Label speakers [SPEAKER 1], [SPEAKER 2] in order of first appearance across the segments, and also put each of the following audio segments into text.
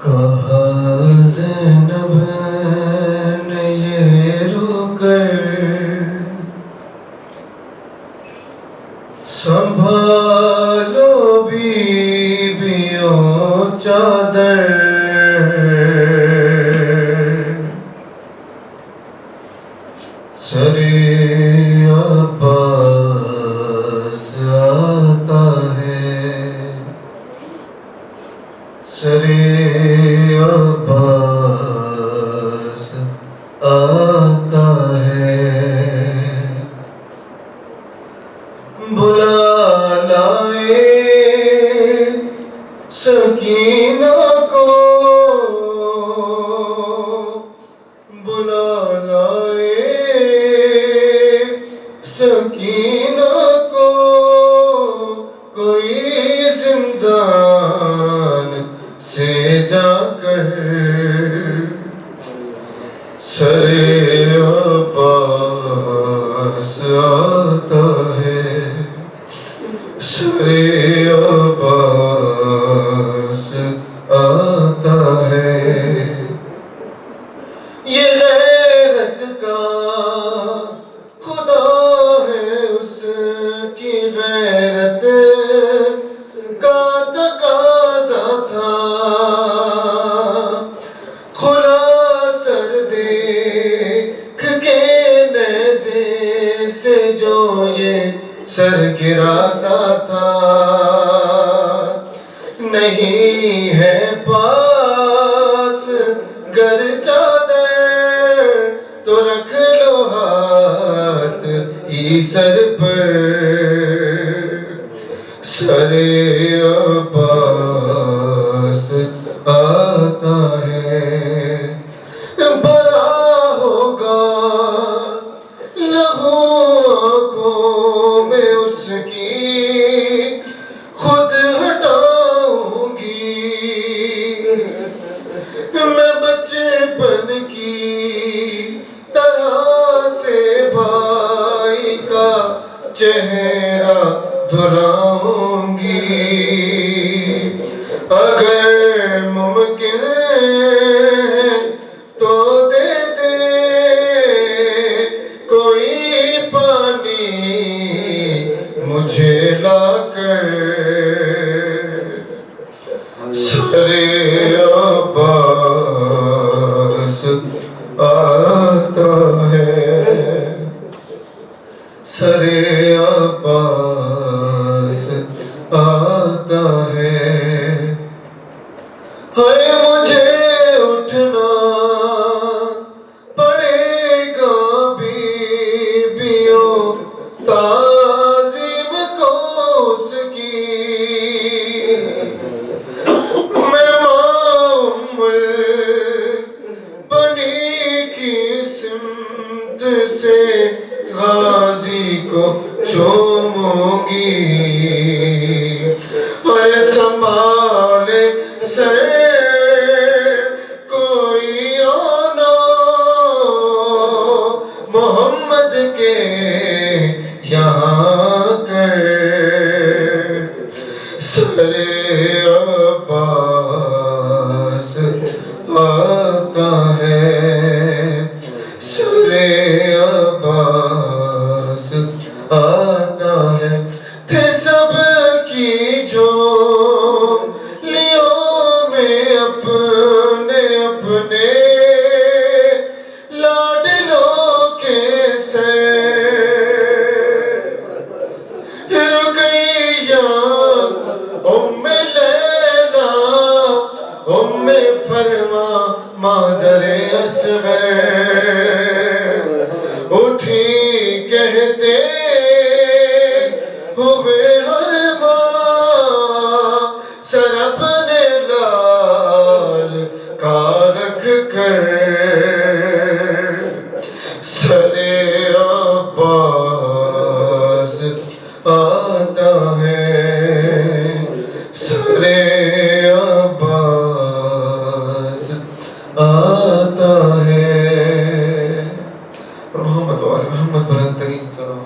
[SPEAKER 1] کہا زینب نے یہ رو کر سنبھالو بیویوں چادر سرے عباس آتا ہے سرے عباس آتا ہے بلا لائے سکینہ کو بلا لائے سکینہ کو کوئی زندان سے جا کر سرے عباس آتا ہے سرے عباس آتا ہے یہ غیرت کا خدا ہے اس کی غیرت کا تقاضا تھا کھلا سر دیکھ کے نیزے سے جو یہ سر گراتا تھا نہیں ہے پاس گر چادر تو رکھ لو ہاتھ ای سر پر سرے عباس آتا ہے بڑا ہوگا لہو آنکھوں میں اس کی خود ہٹاؤں گی میں بچپن کی طرح سے بھائی کا چہرہ دھلاؤں گی اگر ممکن ہے تو دے دے کوئی پانی مجھے لا کر سرے عباس آتا ہے سرے عباس آتا ہے ہائے مجھے اٹھنا پڑے گا بیویوں تعظیم کو اس کی میں ام البنی کی سمت سے غازی کو چوموں گی اور سنبھالے سر کوئی آنا محمد کے یہاں کر سرے عباس آتا ہے سرے عباس آتا ہے تھے سب کی جو لیوں میں اپنے اپنے لاڈلوں کے سر رقیہ ام لیلا ام فرما مادر اصغر اٹھی کہتے ہوئے ہر ماں سر اپنے لال کا رکھ کر سرے عباس آتا ہے سرے عباس آتا ہے محمد وآل محمد بلند ترین سلام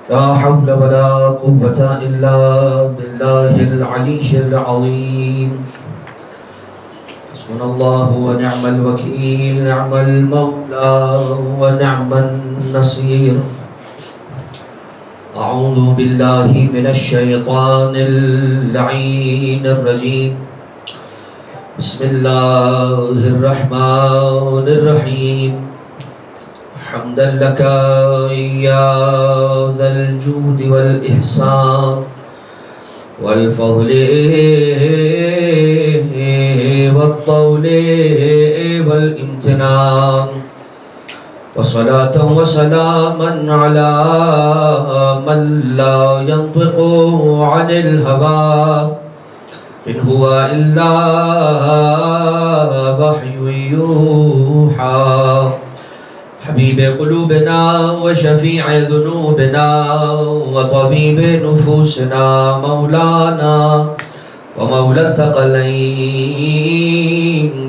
[SPEAKER 2] لا حول ولا قوة إلا بالله العلي العظيم حسبنا الله ونعم الوكيل نعم المولى ونعم النصير أعوذ بالله من الشيطان اللعين الرجيم بسم الله الرحمن الرحيم حمدا لك يا ذا الجود والإحسان والفضل والطول والامتنان وصلاة وسلاما على من لا ينطق عن الهوى إن هو إلا وحي يوحى حبيب قلوبنا وشفيع ذنوبنا وطبيب نفوسنا مولانا ومولى الثقلين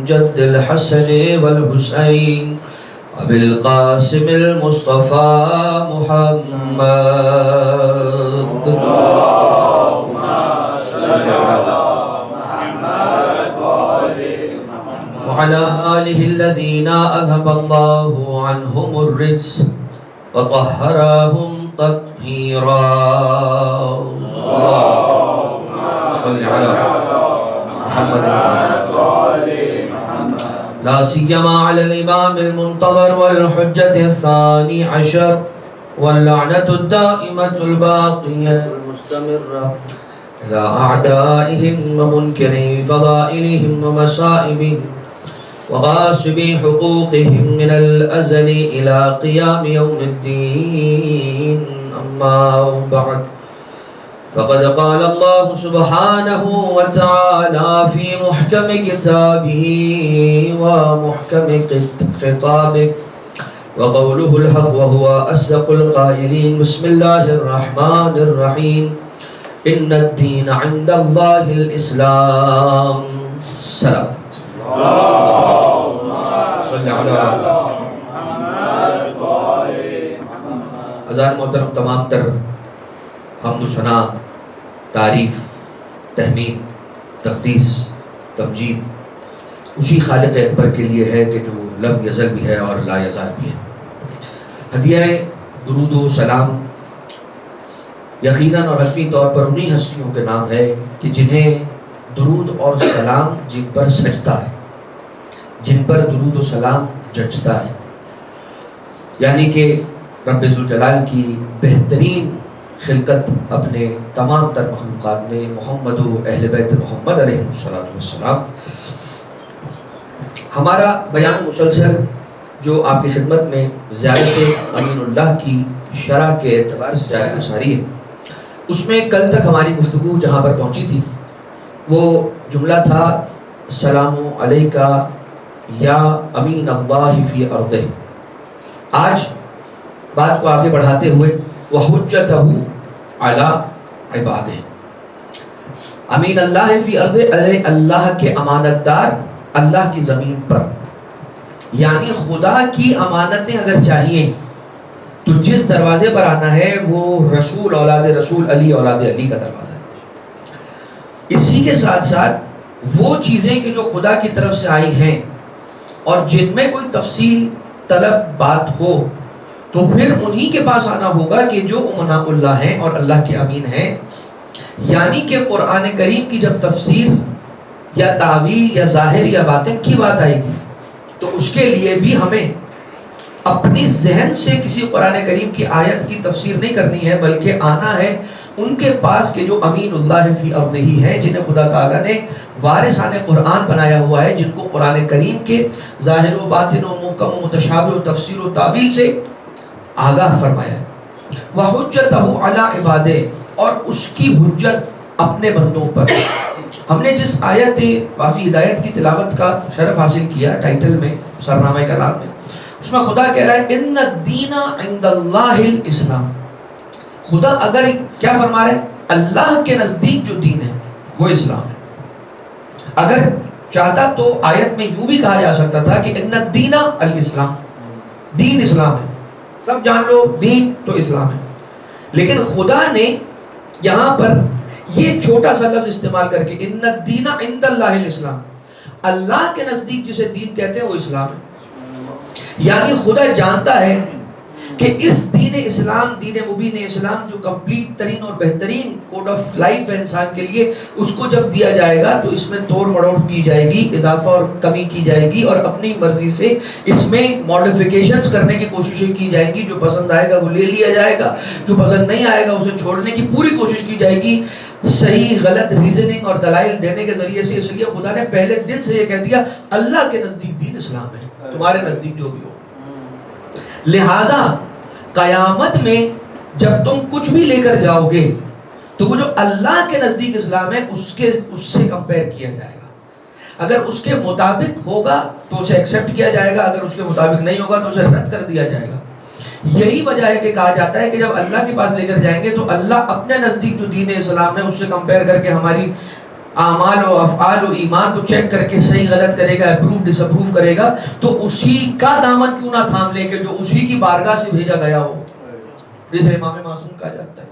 [SPEAKER 2] جد الحسن والحسين أبي القاسم المصطفى محمد اللهم صل على محمد وعلى آله الذين أذهب الله عنهم الرجس وطهرهم تطهيرا اللهم صل على محمد لا سيما على الإمام المنتظر والحجة الثاني عشر واللعنة الدائمة الباقية المستمرة إلى أعدائهم ومنكري فضائلهم ومصائبهم وغاصبي حقوقهم من الأزل إلى قيام يوم الدين أما بعد فقد قال الله سبحانه وتعالى في محكم كتابه ومحكم خطابه وقوله الحق وهو أصدق القائلين بسم الله الرحمن الرحيم إن الدين عند الله الإسلام سلام صلی علی حضرات محترم، تمام تر حمد و ثنا، تعریف، تحمید، تقدیس، تمجید اسی خالق اکبر کے لیے ہے کہ جو لم یزل بھی ہے اور لا یزال بھی ہے۔ ہدیہ درود و سلام یقیناً اور حتمی طور پر انہی ہستیوں کے نام ہے کہ جنہیں درود اور سلام جن پر سجدہ ہے، جن پر درود و سلام جچتا ہے، یعنی کہ رب ذوالجلال کی بہترین خلقت اپنے تمام تر مخلوقات میں محمد و اہل بیت محمد علیہ السلام۔ ہمارا بیان مسلسل جو آپ کی خدمت میں زیارت امین اللہ کی شرح کے اعتبار سے جاری ہے، اس میں کل تک ہماری گفتگو جہاں پر پہنچی تھی وہ جملہ تھا السلام علیکہ یا امین اللہ فی ارضہ۔ آج بات کو آگے بڑھاتے ہوئے وحجتہ علی عبادہ، امین اللہ فی ارضہ، اللہ کے امانت دار اللہ کی زمین پر، یعنی خدا کی امانتیں اگر چاہیے تو جس دروازے پر آنا ہے وہ رسول اولاد رسول علی اولاد علی کا دروازہ ہے۔ اسی کے ساتھ ساتھ وہ چیزیں کہ جو خدا کی طرف سے آئی ہیں اور جن میں کوئی تفصیل طلب بات ہو تو پھر انہی کے پاس آنا ہوگا کہ جو امناء اللہ ہیں اور اللہ کے امین ہیں، یعنی کہ قرآن کریم کی جب تفسیر یا تعویل یا ظاہر یا باطن کی بات آئے گی تو اس کے لیے بھی ہمیں اپنی ذہن سے کسی قرآن کریم کی آیت کی تفسیر نہیں کرنی ہے، بلکہ آنا ہے ان کے پاس کہ جو امین اللہ فی ارضہ ہیں، جنہیں خدا تعالیٰ نے وارثان قرآن بنایا ہوا ہے، جن کو قرآن کریم کے ظاہر و باطن و محکم و متشابہ و تفسیر و تعویل سے آگاہ فرمایا ہے۔ وحجتہ علی عبادہ، اور اس کی حجت اپنے بندوں پر۔ ہم نے جس آیت وافی ہدایت کی تلاوت کا شرف حاصل کیا ٹائٹل میں، سرنامہ کلام میں، اس میں خدا کہہ رہا ہے ان الدین عند اللہ الاسلام۔ خدا اگر کیا فرما رہے ہیں؟ اللہ کے نزدیک جو دین ہے وہ اسلام ہے۔ اگر چاہتا تو آیت میں یوں بھی کہا جا سکتا تھا کہ ان الدین الاسلام، دین اسلام ہے، سب جان لو دین تو اسلام ہے، لیکن خدا نے یہاں پر یہ چھوٹا سا لفظ استعمال کر کے ان الدین عند اللہ الاسلام، اللہ کے نزدیک جسے دین کہتے ہیں وہ اسلام ہے. یعنی خدا جانتا ہے کہ اس دین اسلام، دین مبین اسلام جو کمپلیٹ ترین اور بہترین کوڈ آف لائف ہے انسان کے لیے، اس کو جب دیا جائے گا تو اس میں توڑ مڑوڑ کی جائے گی، اضافہ اور کمی کی جائے گی، اور اپنی مرضی سے اس میں ماڈیفیکیشنز کرنے کی کوششیں کی جائیں گی. جو پسند آئے گا وہ لے لیا جائے گا، جو پسند نہیں آئے گا اسے چھوڑنے کی پوری کوشش کی جائے گی، صحیح غلط ریزننگ اور دلائل دینے کے ذریعے سے. اس لیے خدا نے پہلے دن سے یہ کہہ دیا اللہ کے نزدیک دین اسلام ہے، تمہارے نزدیک جو بھی ہو. لہذا قیامت میں جب تم کچھ بھی لے کر جاؤ گے تو وہ جو اللہ کے نزدیک اسلام ہے اس سے کمپیئر کیا جائے گا. اگر اس کے مطابق ہوگا تو اسے ایکسیپٹ کیا جائے گا، اگر اس کے مطابق نہیں ہوگا تو اسے رد کر دیا جائے گا. یہی وجہ ہے کہ کہا جاتا ہے کہ جب اللہ کے پاس لے کر جائیں گے تو اللہ اپنے نزدیک جو دین اسلام ہے اس سے کمپیئر کر کے ہماری اعمال و افعال و ایمان کو چیک کر کے صحیح غلط کرے گا، اپروو ڈس اپروو کرے گا. تو اسی کا دامن کیوں نہ تھام لے کہ جو اسی کی بارگاہ سے بھیجا گیا ہو، جسے امام معصوم کہا جاتا ہے.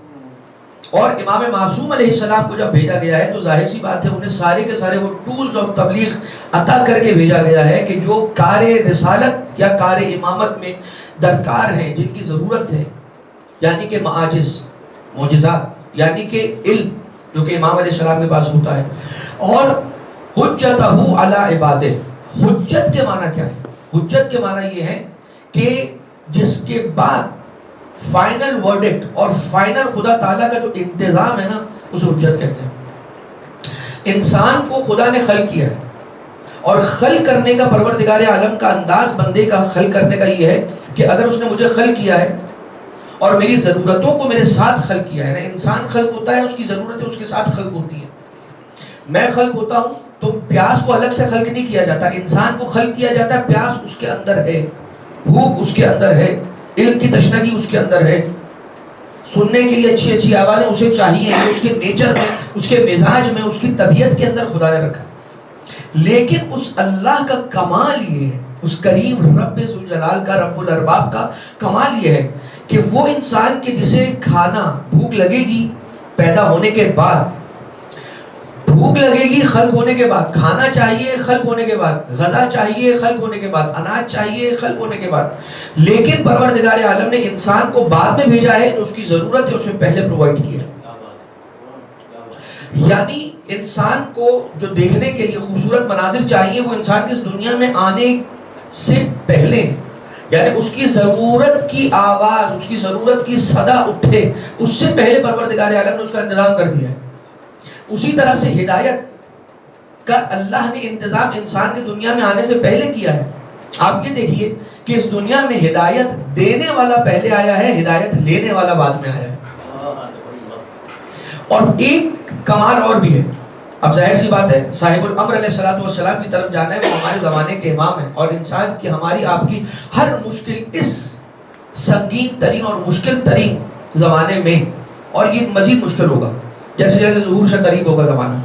[SPEAKER 2] اور امام معصوم علیہ السلام کو جب بھیجا گیا ہے تو ظاہر سی بات ہے انہیں سارے کے سارے وہ ٹولز آف تبلیغ عطا کر کے بھیجا گیا ہے کہ جو کار رسالت یا کار امامت میں درکار ہیں، جن کی ضرورت ہے، یعنی کہ معاجز، معجزات، یعنی کہ علم جو کہ امام علیہ السلام کے پاس ہوتا ہے. اور حجتہ علی عبادہ، حجت کے معنی کیا ہے؟ حجت کے معنی یہ ہے کہ جس کے بعد فائنل ورڈکٹ اور فائنل خدا تعالیٰ کا جو انتظام ہے نا، اسے حجت کہتے ہیں. انسان کو خدا نے خلق کیا ہے اور خلق کرنے کا پروردگار عالم کا انداز بندے کا خلق کرنے کا یہ ہے کہ اگر اس نے مجھے خلق کیا ہے اور میری ضرورتوں کو میرے ساتھ خلق کیا ہے نا، انسان خلق ہوتا ہے اس کی ضرورتیں اس کے ساتھ خلق ہوتی ہیں. میں خلق ہوتا ہوں تو پیاس کو الگ سے خلق نہیں کیا جاتا، انسان کو خلق کیا جاتا ہے. پیاس اس کے اندر ہے، بھوک اس کے اندر ہے، علم کی تشنگی اس کے اندر ہے، سننے کے لیے اچھی اچھی آوازیں اسے چاہیے، کہ اس کے نیچر میں، اس کے مزاج میں، اس کی طبیعت کے اندر خدا نے رکھا. لیکن اس اللہ کا کمال یہ ہے، اس کریم رب ذوالجلال کا، رب الارباب کا کمال یہ ہے کہ وہ انسان کے جسے کھانا بھوک لگے گی پیدا ہونے کے بعد، بھوک لگے گی خلق ہونے کے بعد، کھانا چاہیے خلق ہونے کے بعد، غذا چاہیے خلق ہونے کے بعد، اناج چاہیے خلق ہونے کے بعد. لیکن پروردگار عالم نے انسان کو بعد میں بھیجا ہے، جو اس کی ضرورت ہے اسے پہلے پرووائڈ کیا. یعنی انسان کو جو دیکھنے کے لیے خوبصورت مناظر چاہیے وہ انسان کے اس دنیا میں آنے سے پہلے، یعنی اس کی ضرورت کی آواز، اس کی ضرورت کی صدا اٹھے اس سے پہلے پروردگار عالم نے اس کا انتظام کر دیا ہے. اسی طرح سے ہدایت کا اللہ نے انتظام انسان کے دنیا میں آنے سے پہلے کیا ہے. آپ یہ دیکھیے کہ اس دنیا میں ہدایت دینے والا پہلے آیا ہے، ہدایت لینے والا بعد میں آیا ہے. اور ایک کمال اور بھی ہے. اب ظاہر سی بات ہے صاحب الامر علیہ السلام کی طرف جانا ہے، وہ ہمارے زمانے کے امام ہیں، اور انسان کی، ہماری آپ کی ہر مشکل اس سنگین ترین اور مشکل ترین زمانے میں، اور یہ مزید مشکل ہوگا جیسے جیسے ظہور سے قریب ہوگا زمانہ،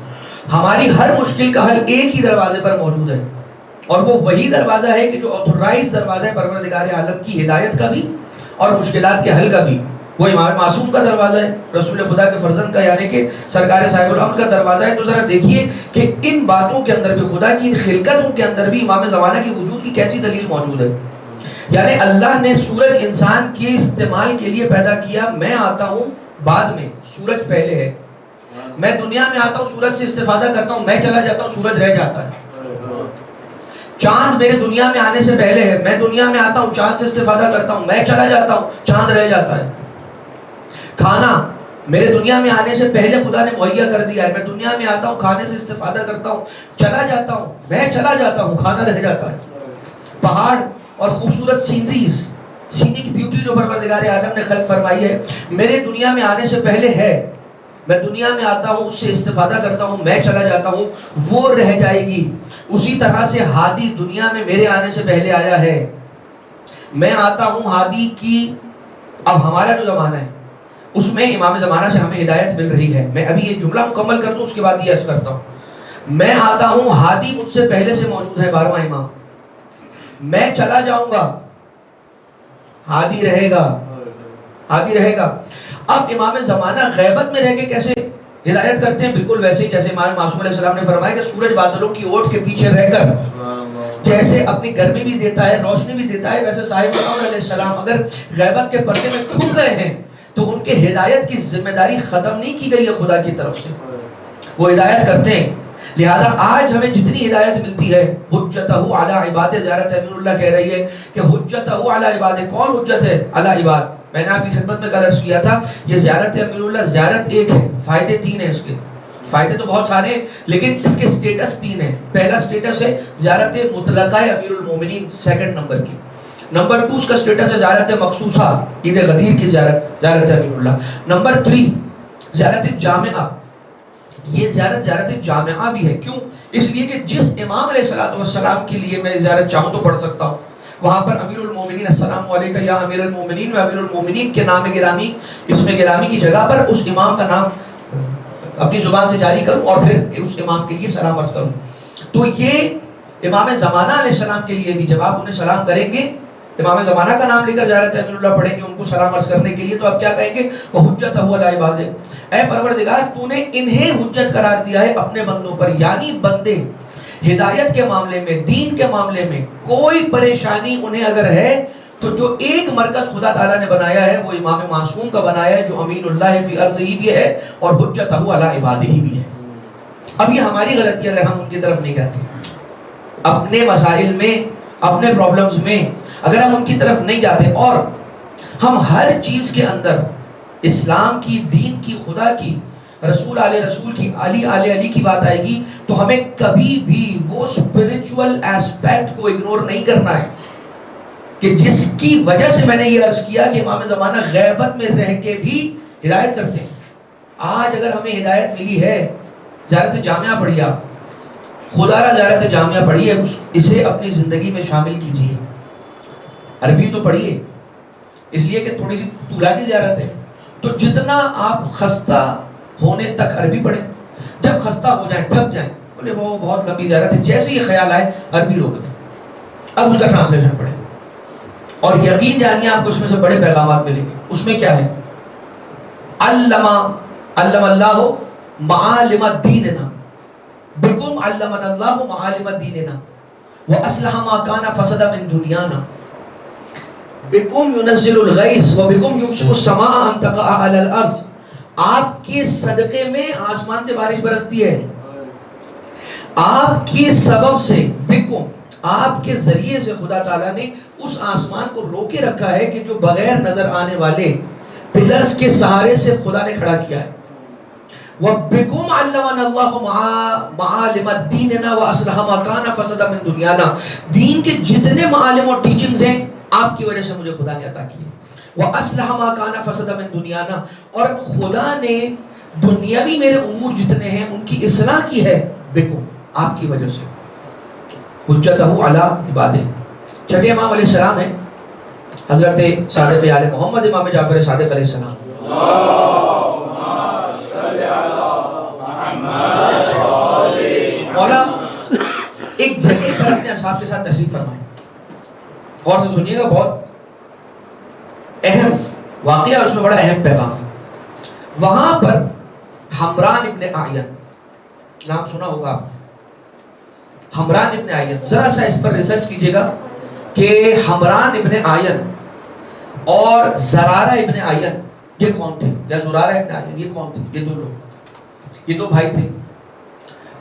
[SPEAKER 2] ہماری ہر مشکل کا حل ایک ہی دروازے پر موجود ہے، اور وہ وہی دروازہ ہے کہ جو آتھورائز دروازہ ہے پروردگار عالم کی ہدایت کا بھی اور مشکلات کے حل کا بھی. وہ امام معصوم کا دروازہ ہے، رسول خدا کے فرزند کا، یعنی کہ سرکار صاحب الامر کا دروازہ ہے. تو ذرا دیکھیے کہ ان باتوں کے اندر بھی، خدا کی ان خلقتوں کے اندر بھی امام زمانہ کی وجود کی کیسی دلیل موجود ہے. یعنی اللہ نے سورج انسان کے استعمال کے لیے پیدا کیا. میں آتا ہوں بعد میں، سورج پہلے ہے. میں دنیا میں آتا ہوں، سورج سے استفادہ کرتا ہوں، میں چلا جاتا ہوں، سورج رہ جاتا ہے. چاند میرے دنیا میں آنے سے پہلے ہے، میں دنیا میں آتا ہوں، چاند سے استفادہ کرتا ہوں، میں چلا جاتا ہوں، چاند رہ جاتا ہے. کھانا میرے دنیا میں آنے سے پہلے خدا نے مہیا کر دیا ہے، میں دنیا میں آتا ہوں، کھانے سے استفادہ کرتا ہوں، چلا جاتا ہوں، میں چلا جاتا ہوں، کھانا رہ جاتا ہے. پہاڑ اور خوبصورت سینریز، سینک بیوٹی جو پروردگار عالم نے خلق فرمائی ہے، میرے دنیا میں آنے سے پہلے ہے. میں دنیا میں آتا ہوں، اس سے استفادہ کرتا ہوں، میں چلا جاتا ہوں، وہ رہ جائے گی. اسی طرح سے ہادی دنیا میں میرے آنے سے پہلے آیا ہے. میں آتا ہوں ہادی کی، اب ہمارا جو زمانہ ہے اس میں امام زمانہ سے ہمیں ہدایت مل رہی ہے. میں ابھی یہ جملہ مکمل کر دوں، اس کے بعد یہ عرض کرتا ہوں. میں آتا ہوں، ہادی مجھ سے پہلے سے موجود ہے، 12واں امام. میں چلا جاؤں گا، ہادی رہے گا، ہادی رہے گا. اب امام زمانہ غیبت میں رہ کے کیسے ہدایت کرتے ہیں بالکل ویسے ہی جیسے امام معصوم علیہ السلام نے فرمایا کہ سورج بادلوں کی اوٹ کے پیچھے رہ کر جیسے اپنی گرمی بھی دیتا ہے روشنی بھی دیتا ہے، ویسے صاحب عمر علیہ السلام اگر غیبت کے پردے میں چھپ گئے ہیں تو ان کے ہدایت کی ذمہ داری ختم نہیں کی گئی ہے خدا کی طرف سے، وہ ہدایت کرتے ہیں۔ لہذا آج ہمیں جتنی ہدایت ملتی ہے حجتہ علی عباد، زیارت امین اللہ کہہ رہی ہے کہ حجتہ علی عباد، کون حجت ہے؟ علی عباد۔ میں نے آپ کی خدمت میں کل عرض کیا تھا یہ زیارت امین اللہ زیارت ایک ہے، فائدے تین ہیں اس کے، فائدے تو بہت سارے ہیں لیکن اس کے سٹیٹس تین ہیں۔ پہلا سٹیٹس ہے زیارت مطلقہ امیر المومنین، سیکنڈ نمبر کی۔ نمبر 2 اس کا سٹیٹس ہے زیارت مخصوصہ، عید غدیر کی زیارت، زیارت امین اللہ۔ نمبر 3 زیارت جامعہ، یہ زیارت جامعہ بھی ہے، کیوں؟ اس لیے کہ جس امام علیہ السلام کے لیے میں زیارت چاہوں تو پڑھ سکتا ہوں، وہاں پر امیر المومنین السلام علیکم یا امیر المومنین و امیر المومنین کے نام گرامی، اسم گرامی کی جگہ پر اس امام کا نام اپنی زبان سے جاری کروں اور پھر اس امام کے لیے سلام عرض کروں۔ تو یہ امام زمانہ علیہ السلام کے لیے بھی جب آپ انہیں سلام کریں گے، امام زمانہ کا نام لے کر زیارت امین اللہ پڑھیں گے ان کو سلام عرض کرنے کے لیے، تو آپ کیا کہیں گے؟ وحجتہ علی عباد، اے پروردگار تو نے انہیں حجت قرار دیا ہے اپنے بندوں پر، یعنی بندے ہدایت کے معاملے میں، دین کے معاملے میں کوئی پریشانی انہیں اگر ہے تو جو ایک مرکز خدا تعالیٰ نے بنایا ہے وہ امام معصوم کا بنایا ہے، جو امین اللہ فی ارضہ بھی ہے اور حجتہ علی عبادہ بھی ہے۔ اب یہ ہماری غلطی ہے اگر ہم ان کی طرف نہیں جاتے، اپنے مسائل میں، اپنے پرابلمز میں اگر ہم ان کی طرف نہیں جاتے اور ہم ہر چیز کے اندر اسلام کی، دین کی، خدا کی، رسول رسول کی، علی کی بات آئے گی تو ہمیں کبھی بھی وہ اسپرچول ایسپیکٹ کو اگنور نہیں کرنا ہے کہ جس کی وجہ سے میں نے یہ عرض کیا کہ امام زمانہ غیبت میں رہ کے بھی ہدایت کرتے ہیں۔ آج اگر ہمیں ہدایت ملی ہے، زیارت جامعہ پڑھیے، آپ خدا را زیارت جامعہ پڑھیے، اسے اپنی زندگی میں شامل کیجیے۔ عربی تو پڑھیے اس لیے کہ تھوڑی سی طولانی زیارت ہے، تو جتنا آپ خستہ ہونے تک عربی پڑھیں، جب خستہ ہو جائیں، تھک جائیں، بولے وہ بہت لمبی زیارت ہے، جیسے یہ خیال آئے عربی روک دیں، اب اس کا ٹرانسلیشن پڑھیں اور یقین جانیے آپ کو اس میں سے بڑے پیغامات ملیں گے۔ اس میں کیا ہے؟ علم اللہ معالم دیننا بکم علمنا اللہ معالم دیننا واصلح ما کان فسد من دنیانا بکم ينزل الغیث وبکم یمسک السماء ان تقع علی الارض، آپ کے صدقے میں آسمان سے بارش برستی ہے، آپ کے سبب سے، بکم آپ کے ذریعے سے خدا تعالیٰ نے اس آسمان کو روکے رکھا ہے کہ جو بغیر نظر آنے والے پلرز کے سہارے سے خدا نے کھڑا کیا ہے۔ وَبِكُمْ عَلَّمَنَا اللَّهُ مَعَالِمَ دِينِنَا وَأَصْلَحَ مَا كَانَ فَسَدَ مِن دُنْيَانَا، دین کے جتنے معالم اور ٹیچنگز ہیں آپ کی وجہ سے مجھے خدا نے عطا کیے۔ وَأَصْلَحَ مَا كَانَ فَسَدَ مِن دُنْيَانَا، اور خدا نے دنیاوی میرے امور جتنے ہیں ان کی اصلاح کی ہے، بِكُمْ آپ کی وجہ سے، حجتہ علی عبادہ۔ چھٹے امام علیہ السلام ہیں حضرت صادق آل محمد امام جعفر صادق علیہ السلام۔ مولا ایک جگہ پر اپنے اصحاب کے ساتھ تشریف فرمائیں، غور سے سنیے گا، بہت اہم واقعہ اور اس میں بڑا اہم پیغام ہے۔ وہاں پر حمران ابن اعین، نام سنا ہوگا، حمران ابن اعین، ذرا سا اس پر ریسرچ کیجئے گا کہ حمران ابن اعین اور زرارہ ابن اعین یہ کون تھے، یا زرارہ ابن اعین یہ کون تھے؟ یہ دو لوگ، یہ دو بھائی تھے،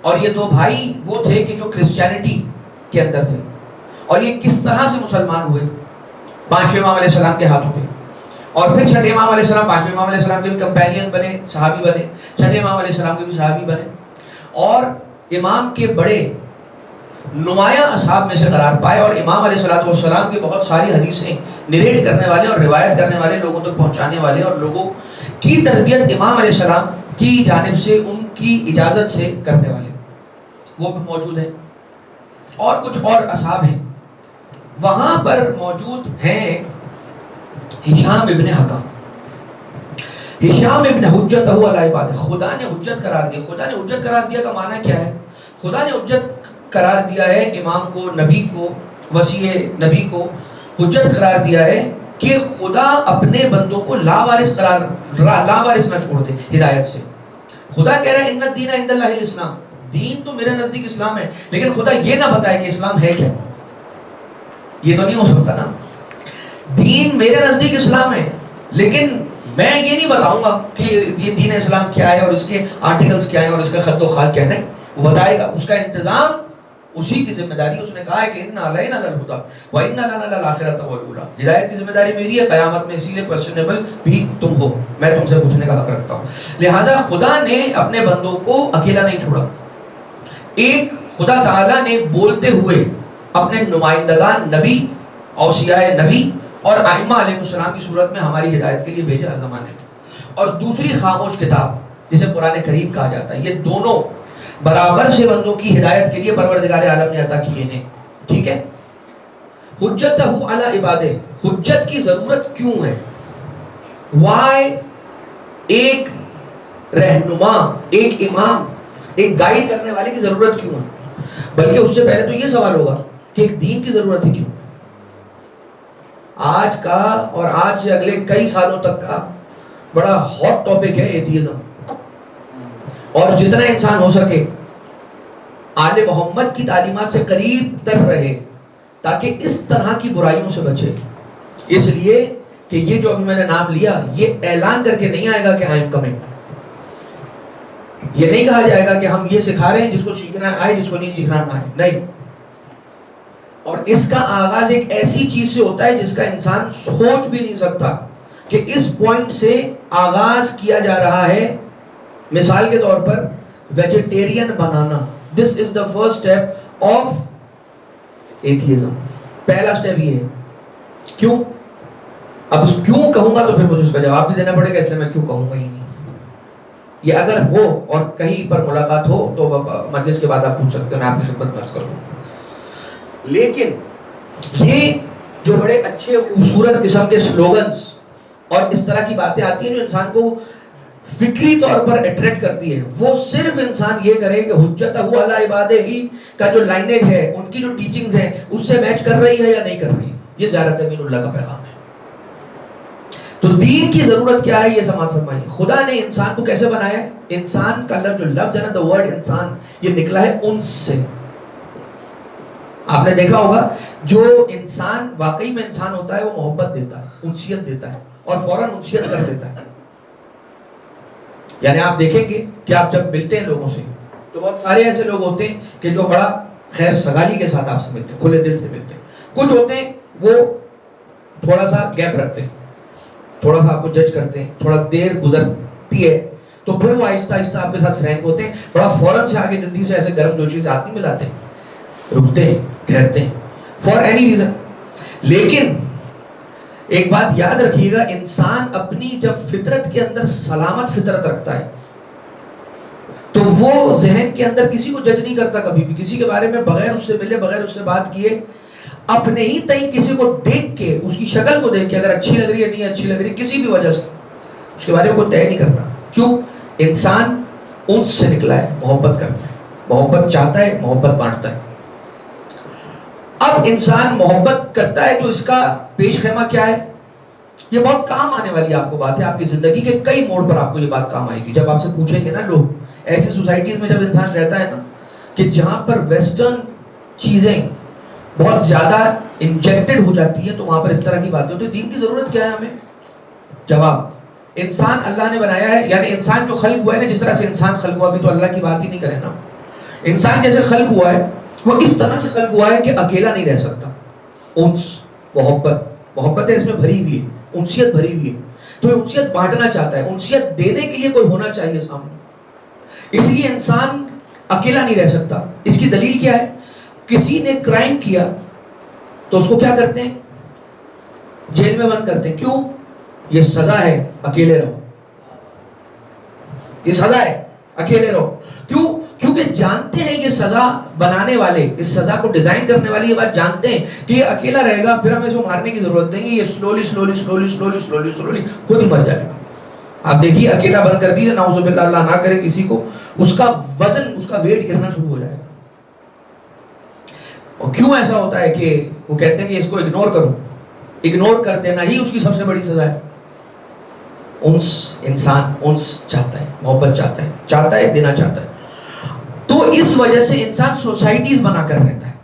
[SPEAKER 2] اور یہ دو بھائی وہ تھے کہ جو کرسچینٹی کے اندر تھے، اور یہ کس طرح سے مسلمان ہوئے؟ پانچویں امام علیہ السلام کے ہاتھوں پہ، اور پھر چھٹے امام علیہ السلام، پانچویں امام علیہ السلام کے بھی کمپینین بنے، صحابی بنے، چھٹے امام علیہ السلام کے بھی صحابی بنے، اور امام کے بڑے نمایاں اصحاب میں سے قرار پائے، اور امام علیہ السلام کی بہت ساری حدیثیں نریٹ کرنے والے اور روایت کرنے والے، لوگوں تک پہنچانے والے، اور لوگوں کی تربیت امام علیہ السلام کی جانب سے ان کی اجازت سے کرنے والے وہ بھی موجود ہیں، اور کچھ اور اصحاب ہیں۔ وہاں پر موجود ہیں ہشام ابن حکم، ہشام ابن حجتہ علی عبادہ، خدا نے حجت قرار دیا۔ خدا نے حجت قرار دیا کا معنی کیا ہے؟ خدا نے حجت قرار دیا ہے امام کو، نبی کو، وصی نبی کو حجت قرار دیا ہے کہ خدا اپنے بندوں کو لاوارث نہ چھوڑ دے ہدایت سے۔ خدا کہہ رہا ہے ان الدین عند اللہ الاسلام، دین تو میرے نزدیک اسلام ہے، لیکن خدا یہ نہ بتائے کہ اسلام ہے کیا. یہ تو نہیں ہو سکتا نا. دین میرے نزدیک اسلام ہے، لیکن میں یہ نہیں بتاؤں گا کہ یہ دین اسلام کیا ہے اور اس کے آرٹیکلز کیا ہیں اور اس کا خط و خال کیا ہے. نہیں، وہ بتائے گا. اس کا انتظام اسی کی ذمہ داری. اس نے کہا ہے کہ ان علینا للہدی وان لنا للآخرۃ والاولی. ہدایت کی ذمہ داری میری ہے، قیامت میں اسی لیے کوسچنیبل بھی تم ہو، میں تم سے پوچھنے کا حق رکھتا ہوں. لہذا خدا نے اپنے بندوں کو اکیلا نہیں چھوڑا. ایک خدا تعالیٰ نے بولتے ہوئے اپنے نمائندگان نبی، اوصیاء نبی اور ائمہ علیہ السلام کی صورت میں ہماری ہدایت کے لیے بھیجا ہر زمانے میں. اور دوسری خاموش کتاب جسے قرآن کریم کہا جاتا ہے، یہ دونوں برابر سے بندوں کی ہدایت کے لیے پروردگار عالم نے عطا کیے ہیں. ٹھیک ہے. حجتہ علی عبادہ، حجت کی ضرورت کیوں ہے؟ وائی ایک رہنما، ایک امام، ایک گائیڈ کرنے والے کی ضرورت کیوں ہے؟ بلکہ اس سے پہلے تو یہ سوال ہوگا کہ ایک دین کی ضرورت ہے کیوں؟ آج کا اور آج سے اگلے کئی سالوں تک کا بڑا ہاٹ ٹاپک ہے ایتھیزم. اور جتنا انسان ہو سکے آل محمد کی تعلیمات سے قریب تر رہے تاکہ اس طرح کی برائیوں سے بچے. اس لیے کہ یہ جو ابھی میں نے نام لیا، یہ اعلان کر کے نہیں آئے گا کہ آئی ایم کمنگ. یہ نہیں کہا جائے گا کہ ہم یہ سکھا رہے ہیں، جس کو سیکھنا آئے، جس کو نہیں سیکھنا نہ آئے. نہیں. اور اس کا آغاز ایک ایسی چیز سے ہوتا ہے جس کا انسان سوچ بھی نہیں سکتا کہ اس پوائنٹ سے آغاز کیا جا رہا ہے. مثال کے طور پر ویجیٹیرین بنانا. This is the first step of atheism. پہلا اسٹیپ یہ ہے. کیوں؟ اب کیوں کہوں گا تو پھر مجھے اس کا جواب بھی دینا پڑے گا، اس لیے میں کیوں کہوں گا ہی نہیں. یہ اگر ہو اور کہیں پر ملاقات ہو تو مجلس کے بعد آپ پوچھ سکتے ہیں، میں آپ کی خدمت میں عرض کر دوں. لیکن یہ جو بڑے اچھے خوبصورت قسم کے سلوگنز اور اس طرح کی باتیں آتی ہیں جو انسان کو فکری طور پر اٹریکٹ کرتی ہے، وہ صرف انسان یہ کرے کہ حجتہ علی عبادہ ہی کا جو لائنیج ہے، ان کی جو ٹیچنگز ہیں، اس سے میچ کر رہی ہے یا نہیں کر رہی ہے. یہ زیارت امین اللہ کا پیغام ہے. تو دین کی ضرورت کیا ہے یہ سماعت فرمائیے. خدا نے انسان کو کیسے بنایا ہے؟ انسان کا جو لفظ ہے نا، دا ورڈ انسان، یہ نکلا ہے انس سے. آپ نے دیکھا ہوگا جو انسان واقعی میں انسان ہوتا ہے وہ محبت دیتا ہے، انسیت دیتا ہے اور فوراً انسیت کر دیتا ہے. یعنی آپ دیکھیں گے کہ آپ جب ملتے ہیں لوگوں سے تو بہت سارے ایسے لوگ ہوتے ہیں کہ جو بڑا خیر سگالی کے ساتھ آپ سے ملتے ہیں، کھلے دل سے ملتے ہیں. کچھ ہوتے ہیں وہ تھوڑا سا گیپ رکھتے ہیں، تھوڑا سا آپ کو جج کرتے ہیں، تھوڑا دیر گزرتی ہے تو پھر وہ آہستہ آہستہ آپ کے ساتھ فرینک ہوتے ہیں. بڑا فوراً سے آگے جلدی سے ایسے گرم جوشی سے ہاتھ نہیں ملاتے، رکتے ہیں، ٹھہرتے ہیں فار اینی ریزن. لیکن ایک بات یاد رکھیے گا، انسان اپنی جب فطرت کے اندر سلامت فطرت رکھتا ہے تو وہ ذہن کے اندر کسی کو جج نہیں کرتا کبھی بھی، کسی کے بارے میں بغیر اس سے ملے، بغیر اس سے بات کیے، اپنے ہی تئیں کسی کو دیکھ کے، اس کی شکل کو دیکھ کے اگر اچھی لگ رہی ہے نہیں اچھی لگ رہی کسی بھی وجہ سے، اس کے بارے میں کوئی طے نہیں کرتا. کیوں؟ انسان انس سے نکلا ہے، محبت کرتا ہے، محبت چاہتا ہے، محبت بانٹتا ہے. اب انسان محبت کرتا ہے تو اس کا پیش خیمہ کیا ہے؟ یہ بہت کام آنے والی آپ کو بات ہے. آپ کی زندگی کے کئی موڑ پر آپ کو یہ بات کام آئے گی. جب آپ سے پوچھیں گے نا لوگ، ایسی سوسائٹیز میں جب انسان رہتا ہے نا کہ جہاں پر ویسٹرن چیزیں بہت زیادہ انجیکٹڈ ہو جاتی ہیں تو وہاں پر اس طرح کی باتیں ہوتی ہیں. دین کی ضرورت کیا ہے ہمیں؟ جواب، انسان اللہ نے بنایا ہے، یعنی انسان جو خلق ہوا ہے نا، جس طرح سے انسان خلق ہوا، ابھی تو اللہ کی بات ہی نہیں کرے نا. انسان جیسے خلق ہوا ہے وہ اس طرح سے خلق ہوا ہے کہ اکیلا نہیں رہ سکتا. انس، محبت ہے اس میں بھری ہوئی ہے، انسیت بھری ہوئی ہے. تو یہ انسیت بانٹنا چاہتا ہے، انسیت دینے کے لیے کوئی ہونا چاہیے سامنے. اس لیے انسان اکیلا نہیں رہ سکتا. اس کی دلیل کیا ہے؟ کسی نے کرائم کیا تو اس کو کیا کرتے ہیں؟ جیل میں بند کرتے ہیں. کیوں؟ یہ سزا ہے، اکیلے رہو. یہ سزا ہے، اکیلے رہو. کیوں؟ کیونکہ جانتے ہیں یہ سزا بنانے والے، اس سزا کو ڈیزائن کرنے والے یہ بات جانتے ہیں کہ یہ اکیلا رہے گا، پھر ہم اس کو مارنے کی ضرورت دیں گے، یہ سلولی خود ہی مر جائے گا. آپ دیکھیے اکیلا بند کر دیجیے، نعوذ باللہ، اللہ نہ کرے کسی کو، اس کا وزن، اس کا ویٹ گرنا شروع ہو جائے گا. اور کیوں ایسا ہوتا ہے کہ وہ کہتے ہیں کہ اس کو اگنور کرو. اگنور کر دینا ہی اس کی سب سے بڑی سزا ہے. انس انسان انس چاہتا ہے، محبت چاہتا ہے دینا چاہتا ہے. تو اس وجہ سے انسان سوسائٹیز بنا کر رہتا ہے.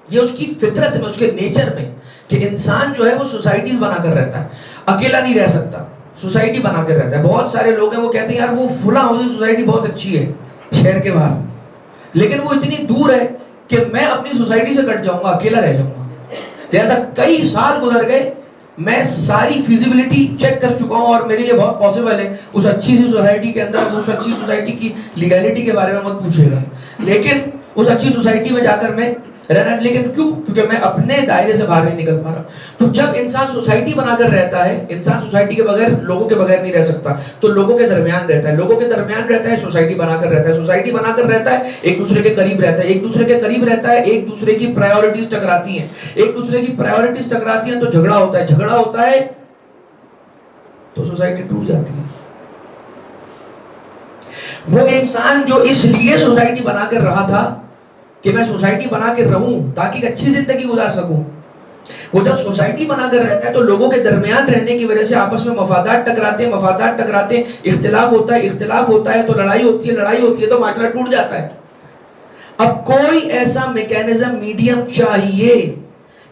[SPEAKER 2] یہ اس کی فطرت میں، اس کے نیچر میں کہ انسان جو ہے وہ سوسائٹیز بنا کر رہتا ہے. اکیلا نہیں رہ سکتا، سوسائٹی بنا کر رہتا ہے. بہت سارے لوگ ہیں وہ کہتے ہیں یار وہ فلاں ہو سوسائٹی بہت اچھی ہے شہر کے باہر، لیکن وہ اتنی دور ہے کہ میں اپنی سوسائٹی سے کٹ جاؤں گا، اکیلا رہ جاؤں گا. لہذا کئی سال گزر گئے، میں ساری فیزیبلٹی چیک کر چکا ہوں اور میرے لیے بہت پاسبل ہے اس اچھی سی سوسائٹی کے اندر. اس اچھی سوسائٹی کی لیگیلٹی کے بارے میں مت پوچھے گا، لیکن اس اچھی سوسائٹی میں جا کر میں رہنا. لیکن کیوں؟ کیونکہ میں اپنے دائرے سے باہر نہیں نکل پا رہا. تو جب انسان سوسائٹی بنا کر رہتا ہے، انسان سوسائٹی کے بغیر، لوگوں کے بغیر نہیں رہ سکتا، تو لوگوں کے درمیان رہتا ہے. لوگوں کے درمیان رہتا ہے، سوسائٹی بنا کر رہتا ہے. سوسائٹی بنا کر رہتا ہے، ایک دوسرے کے قریب رہتا ہے. ایک دوسرے کے قریب رہتا ہے، ایک دوسرے کی پرائیورٹیز ٹکراتی ہیں. ایک دوسرے کی پرائیورٹیز ٹکراتی ہیں تو جھگڑا ہوتا ہے. جھگڑا ہوتا ہے تو سوسائٹی ٹوٹ جاتی ہے. وہ انسان جو اس لیے سوسائٹی بنا کر رہا تھا کہ میں سوسائٹی بنا کے رہوں تاکہ ایک اچھی زندگی گزار سکوں، وہ جب سوسائٹی بنا کر رہتا ہے تو لوگوں کے درمیان رہنے کی وجہ سے آپس میں مفادات ٹکراتے ہیں، اختلاف ہوتا ہے تو لڑائی ہوتی ہے تو معاشرہ ٹوٹ جاتا ہے. اب کوئی ایسا میکینزم میڈیم چاہیے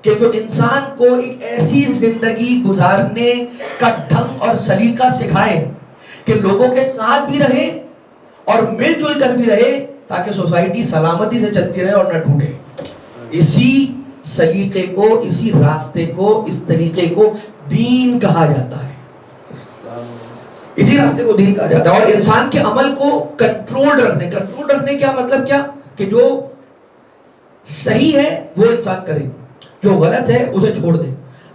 [SPEAKER 2] کہ جو انسان کو ایک ایسی زندگی گزارنے کا ڈھنگ اور سلیقہ سکھائے کہ لوگوں کے ساتھ بھی رہے اور مل جل کر بھی رہے تاکہ سوسائٹی سلامتی سے چلتی رہے اور نہ ٹوٹے. اسی سلیقے کو، اسی راستے کو، اس طریقے کو دین کہا جاتا ہے. اسی راستے کو دین کہا جاتا ہے. اور انسان کے عمل کو کنٹرول رکھنے کیا مطلب کیا؟ کہ جو صحیح ہے وہ انسان کرے، جو غلط ہے اسے چھوڑ دے.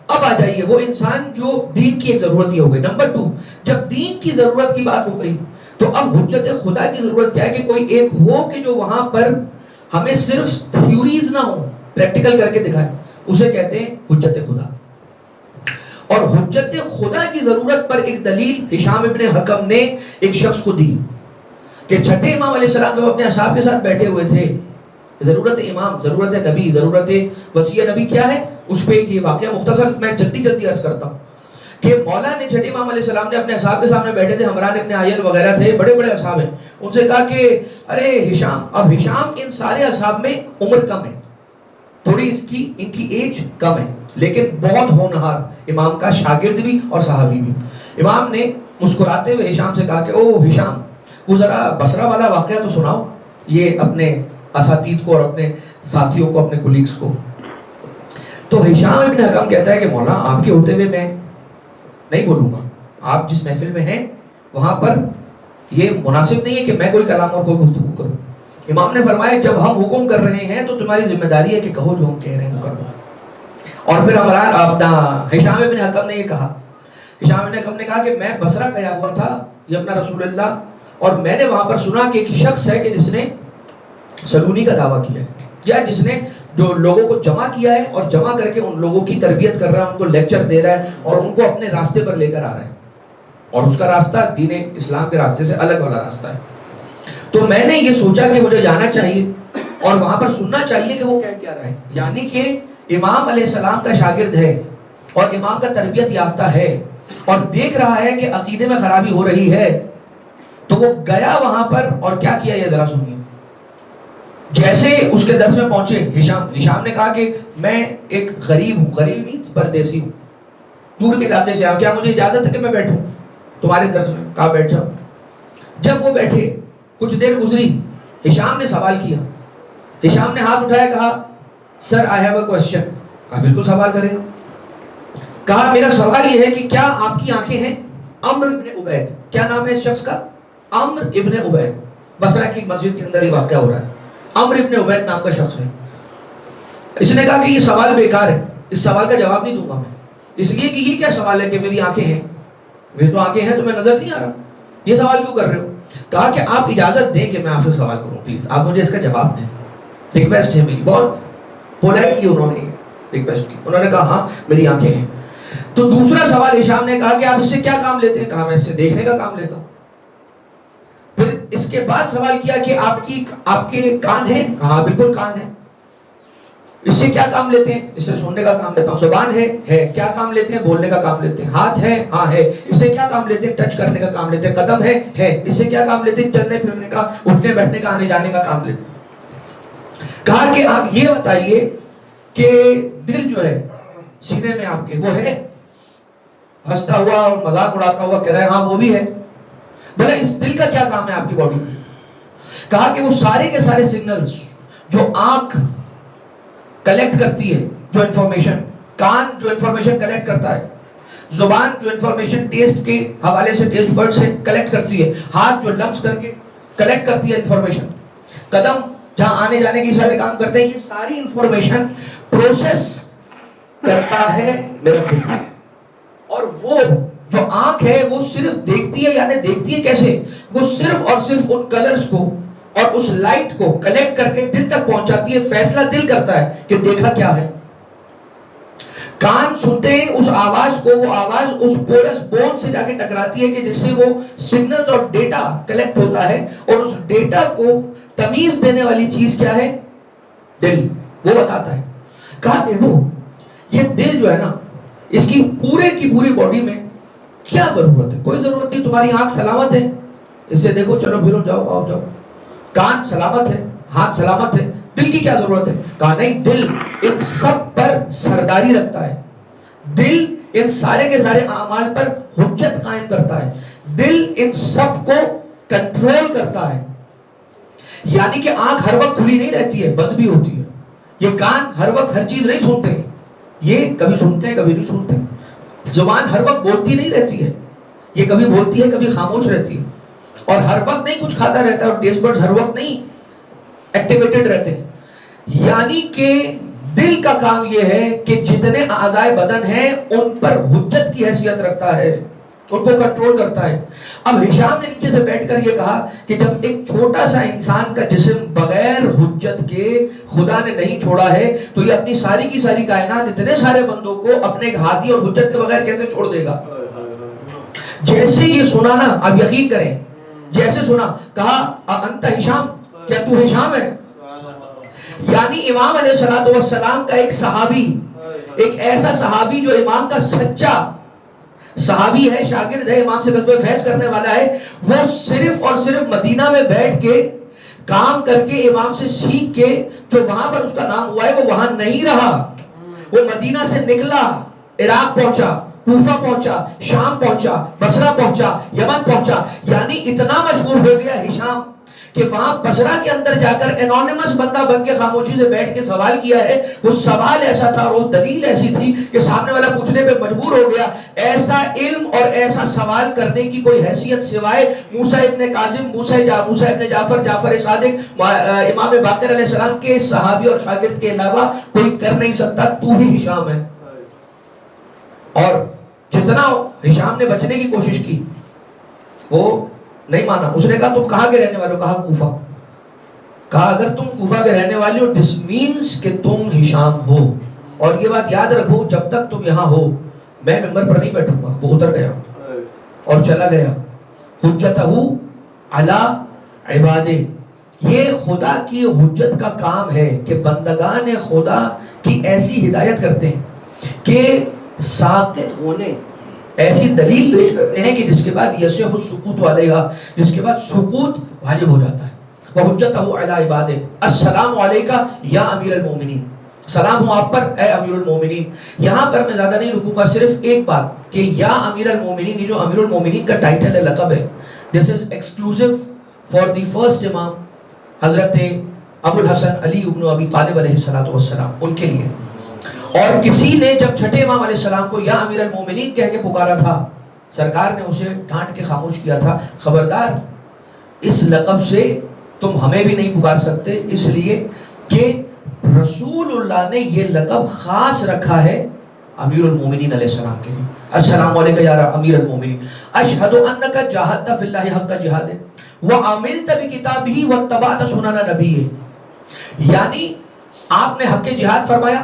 [SPEAKER 2] اب آ جائیے وہ انسان جو دین کی ایک ضرورت ہی ہو گئی. نمبر 2، جب دین کی ضرورت کی بات ہو گئی تو اب حجت خدا کی ضرورت کیا ہے کہ کوئی ایک ہو کہ جو وہاں پر ہمیں صرف تھیوریز نہ ہو، پریکٹیکل کر کے دکھائے. اسے کہتے ہیں حجت خدا. اور حجت خدا کی ضرورت پر ایک دلیل ہشام ابن حکم نے ایک شخص کو دی کہ چھٹے امام علیہ السلام جب اپنے اصحاب کے ساتھ بیٹھے ہوئے تھے، ضرورت امام، ضرورت نبی، ضرورت وصیہ نبی کیا ہے، اس پہ یہ واقعہ مختصر میں جلدی عرض کرتا ہوں کہ مولا نے چھٹے امام علیہ السلام نے اپنے اصحاب کے سامنے بیٹھے تھے، حمران ابن عیل وغیرہ تھے، بڑے بڑے اصحاب ہیں. ان سے کہا کہ ارے ہشام، اب ہشام ان سارے اصحاب میں عمر کم ہے، تھوڑی ان کی ایج کم ہے، لیکن بہت ہونہار، امام کا شاگرد بھی اور صحابی بھی. امام نے مسکراتے ہوئے ہشام سے کہا کہ او ہشام، وہ ذرا بصرہ والا واقعہ تو سناؤ، یہ اپنے اساتید کو اور اپنے ساتھیوں کو، اپنے کولیگز کو. تو ہشام ابن حکم کہتا ہے کہ مولا آپ کے ہوتے ہوئے میں نہیں بولوں گا، آپ جس محفل میں ہیں وہاں پر یہ مناسب نہیں ہے کہ میں کوئی کلام اور کوئی گفتگو کروں. امام نے فرمایا جب ہم حکم کر رہے ہیں تو تمہاری ذمہ داری ہے کہ کہو جو ہم کہہ رہے ہیں کرو. اور پھر ہشام ابن حکم نے یہ کہا، ہشام ابن حکم نے کہا کہ میں بصرہ گیا ہوا تھا یہ اپنا رسول اللہ، اور میں نے وہاں پر سنا کہ ایک شخص ہے کہ جس نے سلونی کا دعویٰ کیا ہے، یا جس نے جو لوگوں کو جمع کیا ہے اور جمع کر کے ان لوگوں کی تربیت کر رہا ہے، ان کو لیکچر دے رہا ہے اور ان کو اپنے راستے پر لے کر آ رہا ہے، اور اس کا راستہ دین اسلام کے راستے سے الگ والا راستہ ہے. تو میں نے یہ سوچا کہ مجھے جانا چاہیے اور وہاں پر سننا چاہیے کہ وہ کیا رہا ہے. یعنی کہ امام علیہ السلام کا شاگرد ہے اور امام کا تربیت یافتہ ہے اور دیکھ رہا ہے کہ عقیدے میں خرابی ہو رہی ہے، تو وہ گیا وہاں پر اور کیا کیا یہ ذرا سنیے. جیسے اس کے درس میں پہنچے ہشام نے کہا کہ میں ایک غریب ہوں، غریب مینس پردیسی ہوں، دور کے علاقے سے آؤں، کیا مجھے اجازت ہے کہ میں بیٹھوں تمہارے درس میں؟ کہا بیٹھ جاؤ. جب وہ بیٹھے کچھ دیر گزری، ہشام نے سوال کیا، ہشام نے ہاتھ اٹھایا، کہا سر آئی ہیو اے کوسچن. کہا بالکل سوال کریں. کہا میرا سوال یہ ہے کہ کیا آپ کی آنکھیں ہیں؟ عمرو ابن عبید، کیا نام ہے اس شخص کا؟ عمرو ابن عبید. بصرہ کی مسجد کے اندر یہ واقعہ ہو رہا ہے. عمرو ابن عبید نام کا شخص ہے. اس نے کہا کہ یہ سوال بیکار ہے، اس سوال کا جواب نہیں دوں گا میں، اس لیے کہ یہ کیا سوال ہے کہ میری آنکھیں ہیں؟ میری تو آنکھیں ہیں، تمہیں نظر نہیں آ رہا، یہ سوال کیوں کر رہے ہو؟ کہا کہ آپ اجازت دیں کہ میں آپ سے سوال کروں، پلیز آپ مجھے اس کا جواب دیں، ریکویسٹ ہے میری. بہت پولائٹلی انہوں نے ریکویسٹ کی. انہوں نے کہا ہاں میری آنکھیں ہیں. تو دوسرا سوال ہشام نے کہا کہ آپ اس سے کیا کام لیتے ہیں؟ کہا میں اس سے دیکھنے کا کام لیتا ہوں. پھر اس کے بعد سوال کیا کہ آپ کے کان ہیں؟ کہا بالکل کان ہیں. اس سے کیا کام لیتے ہیں؟ اس سے سننے کا کام لیتا ہوں. زبان ہے. کیا کام لیتے ہیں؟ بولنے کا کام لیتے ہیں. ہاتھ ہے، ہاں ہے. اس سے کیا کام لیتے ہیں؟ ٹچ کرنے کا کام لیتے ہیں. قدم ہے. اس سے کیا کام لیتے ہیں؟ چلنے پھرنے کا، اٹھنے بیٹھنے کا، آنے جانے کا کام لیتے ہیں. کہا کہ آپ یہ بتائیے کہ دل جو ہے سینے میں آپ کے وہ ہے؟ ہنستا ہوا اور مذاق اڑاتا ہوا کہہ رہا ہے ہاں وہ بھی ہے. بھلا اس دل کا کیا کام ہے آپ کی باڈی میں؟ کہا کہ وہ سارے کے سارے سگنلز جو آنکھ کلیکٹ کرتی ہے، جو انفارمیشن، کان جو انفارمیشن کلیکٹ کرتا ہے، زبان جو انفارمیشن ٹیسٹ کے حوالے سے ٹیسٹ برڈ سے کلیکٹ کرتی ہے، ہاتھ جو لمس کر کے کلیکٹ کرتی ہے انفارمیشن، قدم جہاں آنے جانے کی سارے کام کرتے ہیں، یہ ساری انفارمیشن پروسیس کرتا ہے میرا دل. اور وہ جو آنکھ ہے وہ صرف دیکھتی ہے، یعنی دیکھتی ہے کیسے؟ وہ صرف اور صرف ان کلرز کو اور اس لائٹ کو کلیکٹ کر کے دل تک پہنچاتی ہے. فیصلہ دل کرتا ہے کہ دیکھا کیا ہے. کان سنتے ہیں اس آواز کو، وہ آواز اس پورس بون سے جا کے ٹکراتی ہے کہ جس سے وہ سگنل اور ڈیٹا کلیکٹ ہوتا ہے، اور اس ڈیٹا کو تمیز دینے والی چیز کیا ہے؟ دل. وہ بتاتا ہے. کہا دیکھو یہ دل جو ہے نا، اس کی پورے کی پوری باڈی میں کیا ضرورت ہے؟ کوئی ضرورت نہیں. تمہاری آنکھ سلامت ہے، اس سے دیکھو چلو پھرو جاؤ آؤ جاؤ. کان سلامت ہے، ہاتھ سلامت ہے، دل کی کیا ضرورت ہے؟ کہا نہیں، دل ان سب پر سرداری رکھتا ہے. دل ان سارے کے سارے اعمال پر حجت قائم کرتا ہے. دل ان سب کو کنٹرول کرتا ہے. یعنی کہ آنکھ ہر وقت کھلی نہیں رہتی ہے، بند بھی ہوتی ہے. یہ کان ہر وقت ہر چیز نہیں سنتے، یہ کبھی سنتے ہیں کبھی نہیں سنتے. زبان ہر وقت بولتی نہیں رہتی ہے، یہ کبھی بولتی ہے کبھی خاموش رہتی ہے. اور ہر وقت نہیں کچھ کھاتا رہتا ہے، اور ٹیسٹ برڈ ہر وقت نہیں ایکٹیویٹڈ رہتے ہیں. یعنی کہ دل کا کام یہ ہے کہ جتنے اعضائے بدن ہیں ان پر حجت کی حیثیت رکھتا ہے، ان کو کنٹرول کرتا ہے. اب ہشام نے نیچے سے بیٹھ کر یہ کہا کہ جب ایک چھوٹا سا انسان کا جسم بغیر حجت کے خدا نے نہیں چھوڑا ہے، تو یہ اپنی ساری کی ساری کائنات اتنے سارے بندوں کو اپنے ہادی اور حجت کے بغیر کیسے چھوڑ دے گا؟ جیسے یہ سنا نا، آپ یقین کریں، جیسے سنا کہا انت ہشام، کیا تو ہشام ہے؟ یعنی امام علیہ السلام کا ایک صحابی، ایک ایسا صحابی جو امام کا سچا صحابی ہے، شاگرد ہے، امام سے غزوہ فیض کرنے والا ہے، وہ صرف اور صرف مدینہ میں بیٹھ کے کام کر کے امام سے سیکھ کے جو وہاں پر اس کا نام ہوا ہے وہ وہاں نہیں رہا. وہ مدینہ سے نکلا، عراق پہنچا، کوفہ پہنچا، شام پہنچا، بصرہ پہنچا، یمن پہنچا. یعنی اتنا مشہور ہو گیا ہشام کہ وہاں بصرہ کے اندر جا کر انونیمس بندہ بن کے خاموشی سے بیٹھ کے سوال کیا ہے. وہ سوال ایسا تھا اور وہ دلیل ایسی تھی کہ سامنے والا پوچھنے پہ مجبور ہو گیا. ایسا علم اور ایسا سوال کرنے کی کوئی حیثیت سوائے موسیٰ ابن کاظم، موسیٰ ابن جعفر صادق، امام باقر علیہ السلام کے صحابی اور شاگرد کے علاوہ کوئی کر نہیں سکتا. تو ہی ہشام ہے. اور جتنا ہشام نے بچنے کی کوشش کی وہ نہیں مانا. اس نے کہا تم کہاں کے رہنے والے ہو؟ کہا کوفہ. کہا اگر تم کوفہ کے رہنے والے ہو دس مینز کہ تم ہشام ہو. اور یہ بات یاد رکھو، جب تک تم یہاں ہو میں ممبر پر نہیں بیٹھوں گا. وہ اتر گیا اور چلا گیا. حجتہ علی عبادہ، یہ خدا کی حجت کا کام ہے کہ بندگان خدا کی ایسی ہدایت کرتے ہیں کہ ساقط ہونے ایسی دلیل پیش کرتے ہیں کہ جس کے بعد یصح السکوت علیہا، جس کے بعد سکوت واجب ہو جاتا ہے. وحجتہ علی عبادہ، السلام علیکہ یا امیر المومنین، سلام ہوں آپ پر اے امیر المومنین. یہاں پر میں زیادہ نہیں رکوں گا، صرف ایک بات کہ یا امیر المومنین، یہ جو امیر المومنین کا ٹائٹل ہے، لقب ہے، دس از ایکسکلوسیو فار دی فرسٹ امام حضرت ابو الحسن علی ابن ابی طالب علیہ السلام، ان کے لیے. اور کسی نے جب چھٹے امام علیہ السلام کو یا امیر المومنین کہہ کے پکارا تھا، سرکار نے اسے ڈانٹ کے خاموش کیا تھا، خبردار اس لقب سے تم ہمیں بھی نہیں پکار سکتے، اس لیے کہ رسول اللہ نے یہ لقب خاص رکھا ہے امیر المومنین علیہ السلام کے لیے. السلام علیکم یا امیر المومنین، اشہد انک جاہدت فی اللہ حق جہاد وعملت بکتابہ واتبعت سنن نبیہ. یعنی آپ نے حق جہاد فرمایا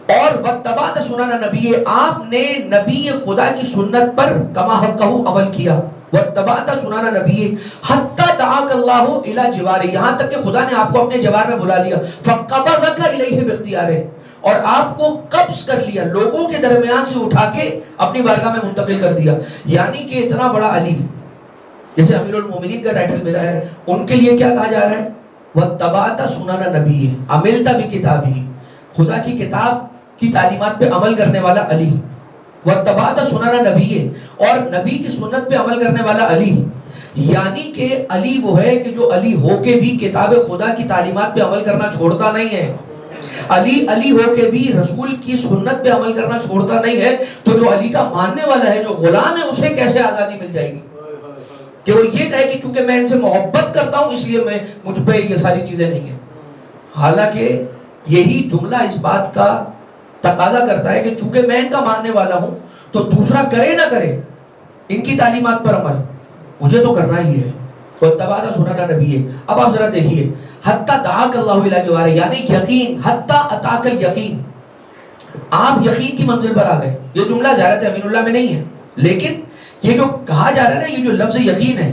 [SPEAKER 2] اور واتبعت سنن نبی، آپ نے نبی خدا کی سنت پر کما حقہ عمل کیا. واتبعت سنن نبی حتی دعاک اللہ الی جوارہ، یہاں تک کہ خدا نے آپ کو اپنے جوار میں بلا لیا، فقبضک الیہ باختیارہ، اور آپ کو قبض کر لیا، لوگوں کے درمیان سے اٹھا کے اپنی بارگاہ میں منتقل کر دیا. یعنی کہ اتنا بڑا علی، جیسے امیر المومنین کا ٹائٹل ملا ہے، ان کے لیے کیا کہا جا رہا ہے؟ واتبعت سنن نبی، عملت بکتابہ، خدا کی کتاب کی تعلیمات پہ عمل کرنے والا علی. واتبعت سنن نبی، اور نبی کی سنت پہ عمل کرنے والا علی. یعنی کہ علی وہ ہے کہ جو علی ہو کے بھی کتاب خدا کی تعلیمات پہ عمل کرنا چھوڑتا نہیں ہے. علی ہو کے بھی رسول کی سنت پہ عمل کرنا چھوڑتا نہیں ہے. تو جو علی کا ماننے والا ہے، جو غلام ہے، اسے کیسے آزادی مل جائے گی کہ وہ یہ کہے کہ چونکہ میں ان سے محبت کرتا ہوں اس لیے میں مجھ پہ یہ ساری چیزیں نہیں ہیں. حالانکہ یہی جملہ اس بات کا تقاضا کرتا ہے کہ چونکہ میں ان کا ماننے والا ہوں تو دوسرا کرے نہ کرے ان کی تعلیمات پر عمل، مجھے تو کرنا ہی ہے. واتبعت سنن نبی. اب آپ ذرا دیکھیے، حتی دعاک اللہ الی جوارہ، یعنی یقین، حتی اتاک الیقین، آپ یقین کی منزل پر آ گئے. یہ جملہ زیارت امین اللہ میں نہیں ہے، لیکن یہ جو کہا جا رہا ہے نا، یہ جو لفظ یقین ہے،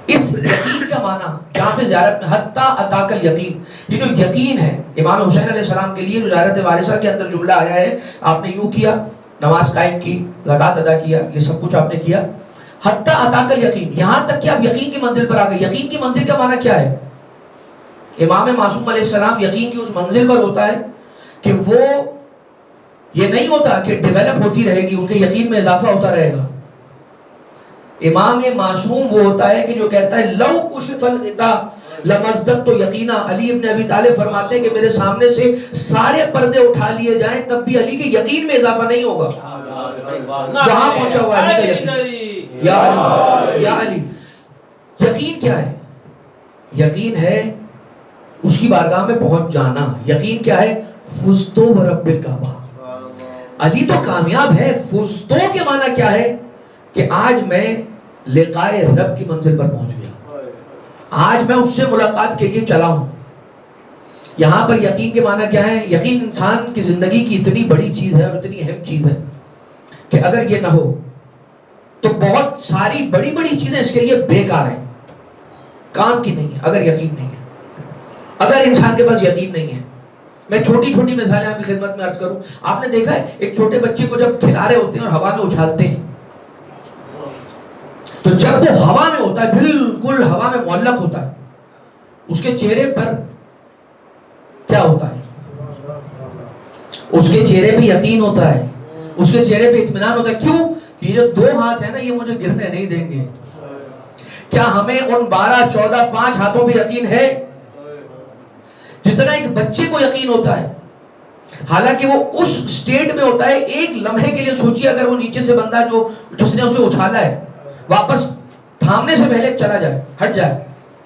[SPEAKER 2] اس یقین کا معنی جہاں پہ زیارت میں حتی اتاک الیقین، یہ جو یقین ہے امام حسین علیہ السلام کے لیے جو زیارت وارثہ کے اندر جملہ آیا ہے، آپ نے یوں کیا، نماز قائم کی، زکوٰۃ ادا کیا، یہ سب کچھ آپ نے کیا. حتی اتاک الیقین، یہاں تک کہ آپ یقین کی منزل پر آ گئے. یقین کی منزل کا معنی کیا ہے؟ امام معصوم علیہ السلام یقین کی اس منزل پر ہوتا ہے کہ وہ یہ نہیں ہوتا کہ ڈیولپ ہوتی رہے گی، ان کے یقین میں اضافہ ہوتا رہے گا. امام معصوم وہ ہوتا ہے کہ جو کہتا ہے لو کشف الغطاء لمزددت یقینا. علی ابن ابی طالب فرماتے ہیں کہ میرے سامنے سے سارے پردے اٹھا لیے جائیں تب بھی علی کے یقین میں اضافہ نہیں ہوگا. وہاں پہنچا ہوا علی کا یقین. یا علی، یا علی. یقین کیا ہے؟ یقین ہے اس کی بارگاہ میں پہنچ جانا. یقین کیا ہے؟ فزتو برب الکعبہ. علی تو کامیاب ہے. فزتو کے معنی کیا ہے؟ کہ آج میں لقائے رب کی منزل پر پہنچ گیا، آج میں اس سے ملاقات کے لیے چلا ہوں. یہاں پر یقین کے معنی کیا ہے؟ یقین انسان کی زندگی کی اتنی بڑی چیز ہے اور اتنی اہم چیز ہے کہ اگر یہ نہ ہو تو بہت ساری بڑی بڑی چیزیں اس کے لیے بیکار ہیں، کام کی نہیں ہے اگر یقین نہیں ہے. اگر انسان کے پاس یقین نہیں ہے، میں چھوٹی چھوٹی مثالیں آپ کی خدمت میں عرض کروں. آپ نے دیکھا ہے ایک چھوٹے بچے کو جب کھلا رہے ہوتے ہیں اور ہوا میں اچھالتے ہیں، تو جب وہ ہوا میں ہوتا ہے، بالکل ہوا میں معلق ہوتا ہے، اس کے چہرے پر کیا ہوتا ہے؟ اس کے چہرے پہ یقین ہوتا ہے، اس کے چہرے پہ اطمینان ہوتا ہے. کیوں؟ کہ یہ جو دو ہاتھ ہیں نا، یہ مجھے گرنے نہیں دیں گے. کیا ہمیں ان 12 14 5 ہاتھوں پہ یقین ہے جتنا ایک بچے کو یقین ہوتا ہے؟ حالانکہ وہ اس سٹیٹ میں ہوتا ہے، ایک لمحے کے لیے سوچیے اگر وہ نیچے سے بندہ جس نے اسے اچھالا ہے واپس تھامنے سے پہلے چلا جائے، ہٹ جائے،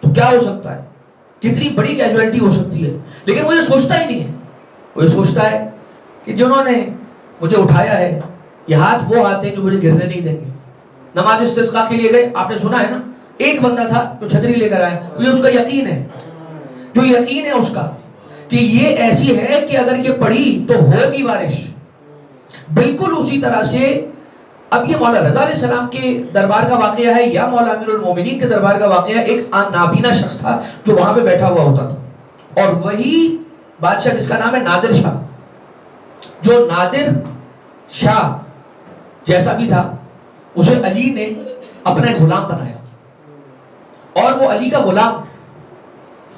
[SPEAKER 2] تو کیا ہو سکتا ہے؟ کتنی بڑی کیجوالٹی ہو سکتی ہے. لیکن وہ یہ سوچتا ہی نہیں ہے. وہ یہ سوچتا ہے کہ جنہوں نے مجھے اٹھایا ہے، یہ ہاتھ وہ ہاتھ ہیں جو مجھے گرنے نہیں دیں گے. نماز استسقاء کے لیے گئے، آپ نے سنا ہے نا، ایک بندہ تھا جو چھتری لے کر آیا. یہ اس کا یقین ہے، جو یقین ہے اس کا کہ یہ ایسی ہے کہ اگر یہ پڑھی تو ہوگی بارش. بالکل اسی طرح سے اب یہ مولا رضا علیہ السلام کے دربار کا واقعہ ہے یا مولا امیر المومنین کے دربار کا واقعہ ہے. ایک نابینا شخص تھا جو وہاں پہ بیٹھا ہوا ہوتا تھا، اور وہی بادشاہ جس کا نام ہے نادر شاہ، جو نادر شاہ جیسا بھی تھا، اسے علی نے اپنا ایک غلام بنایا. اور وہ علی کا غلام،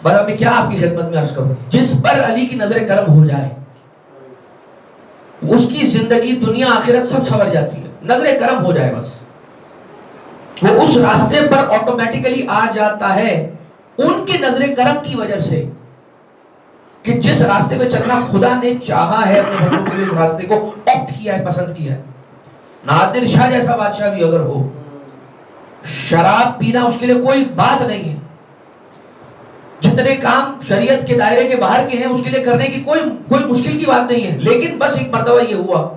[SPEAKER 2] بھلا میں کیا آپ کی خدمت میں عرض کروں، جس پر علی کی نظر کرم ہو جائے اس کی زندگی دنیا آخرت سب سنور جاتی ہے. نظر کرم ہو جائے بس، وہ اس راستے پر آٹومیٹیکلی آ جاتا ہے ان کی نظر کرم کی وجہ سے کہ جس راستے پہ چلنا خدا نے چاہا ہے اپنے بندوں کے لیے، اس راستے کو آپٹ کیا ہے، پسند کیا ہے. نادر شاہ جیسا بادشاہ بھی اگر ہو، شراب پینا اس کے لیے کوئی بات نہیں ہے. جتنے کام شریعت کے دائرے کے باہر کے ہیں اس کے لیے کرنے کی کوئی مشکل کی بات نہیں ہے. لیکن بس ایک مرتبہ یہ ہوا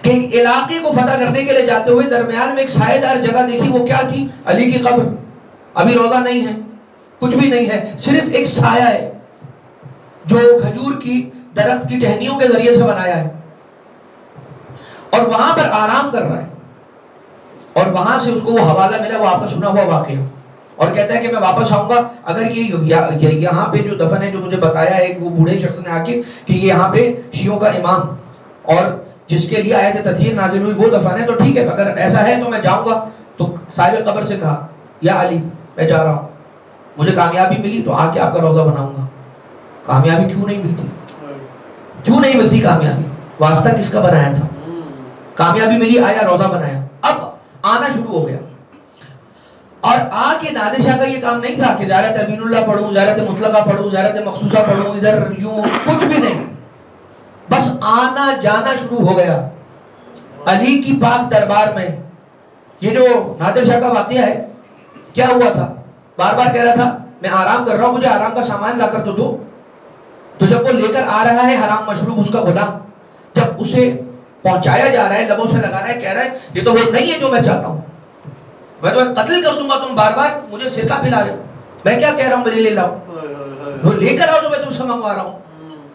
[SPEAKER 2] کہ علاقے کو فتح کرنے کے لیے جاتے ہوئے درمیان میں ایک سائے دار جگہ دیکھی. وہ کیا تھی؟ علی کی قبر. ابھی روضہ نہیں ہے، کچھ بھی نہیں ہے، صرف ایک سایہ ہے جو کھجور کی درخت کی ٹہنیوں کے ذریعے سے بنایا ہے، اور وہاں پر آرام کر رہا ہے. اور وہاں سے اس کو وہ حوالہ ملا، وہ آپ کا سنا ہوا واقعہ، اور کہتا ہے کہ میں واپس آؤں گا اگر یہ یہاں پہ جو دفن ہے جو مجھے بتایا ہے وہ بوڑھے شخص نے آ کے کہ یہ یہاں پہ شیعوں کا امام اور جس کے لیے آیت تطہیر نازل ہوئی وہ دفن ہے، تو ٹھیک ہے، اگر ایسا ہے تو میں جاؤں گا۔ تو صاحب قبر سے کہا یا علی میں جا رہا ہوں، مجھے کامیابی ملی تو آ کے آپ کا روضہ بناؤں گا۔ کامیابی کیوں نہیں ملتی؟ کیوں نہیں ملتی کامیابی؟ واسطہ کس کا بنایا تھا؟ کامیابی ملی، آیا روضہ بنایا، اب آنا شروع ہو گیا۔ اور آ کے نادر شاہ کا یہ کام نہیں تھا کہ زیارت امین اللہ پڑھوں، زیارت مطلقہ پڑھوں، زیارت مخصوصہ پڑھوں، ادھر یوں، کچھ بھی نہیں، بس آنا جانا شروع ہو گیا علی کی پاک دربار میں۔ یہ جو نادر شاہ کا واقعہ ہے، کیا ہوا تھا؟ بار بار کہہ رہا تھا میں آرام کر رہا ہوں، مجھے آرام کا سامان لا کر تو دو۔ تو جب وہ لے کر آ رہا ہے حرام مشروب، اس کا غلام، جب اسے پہنچایا جا رہا ہے، لبوں سے لگا رہا ہے، کہہ رہا ہے یہ تو وہ نہیں ہے جو میں چاہتا ہوں، میں تمہیں قتل کر دوں گا، تم بار بار مجھے سرکہ پلا رہے ہو، میں کیا کہہ رہا ہوں میرے لیے لاؤ، وہ لے کر آؤ جو میں تم سے منگوا رہا ہوں۔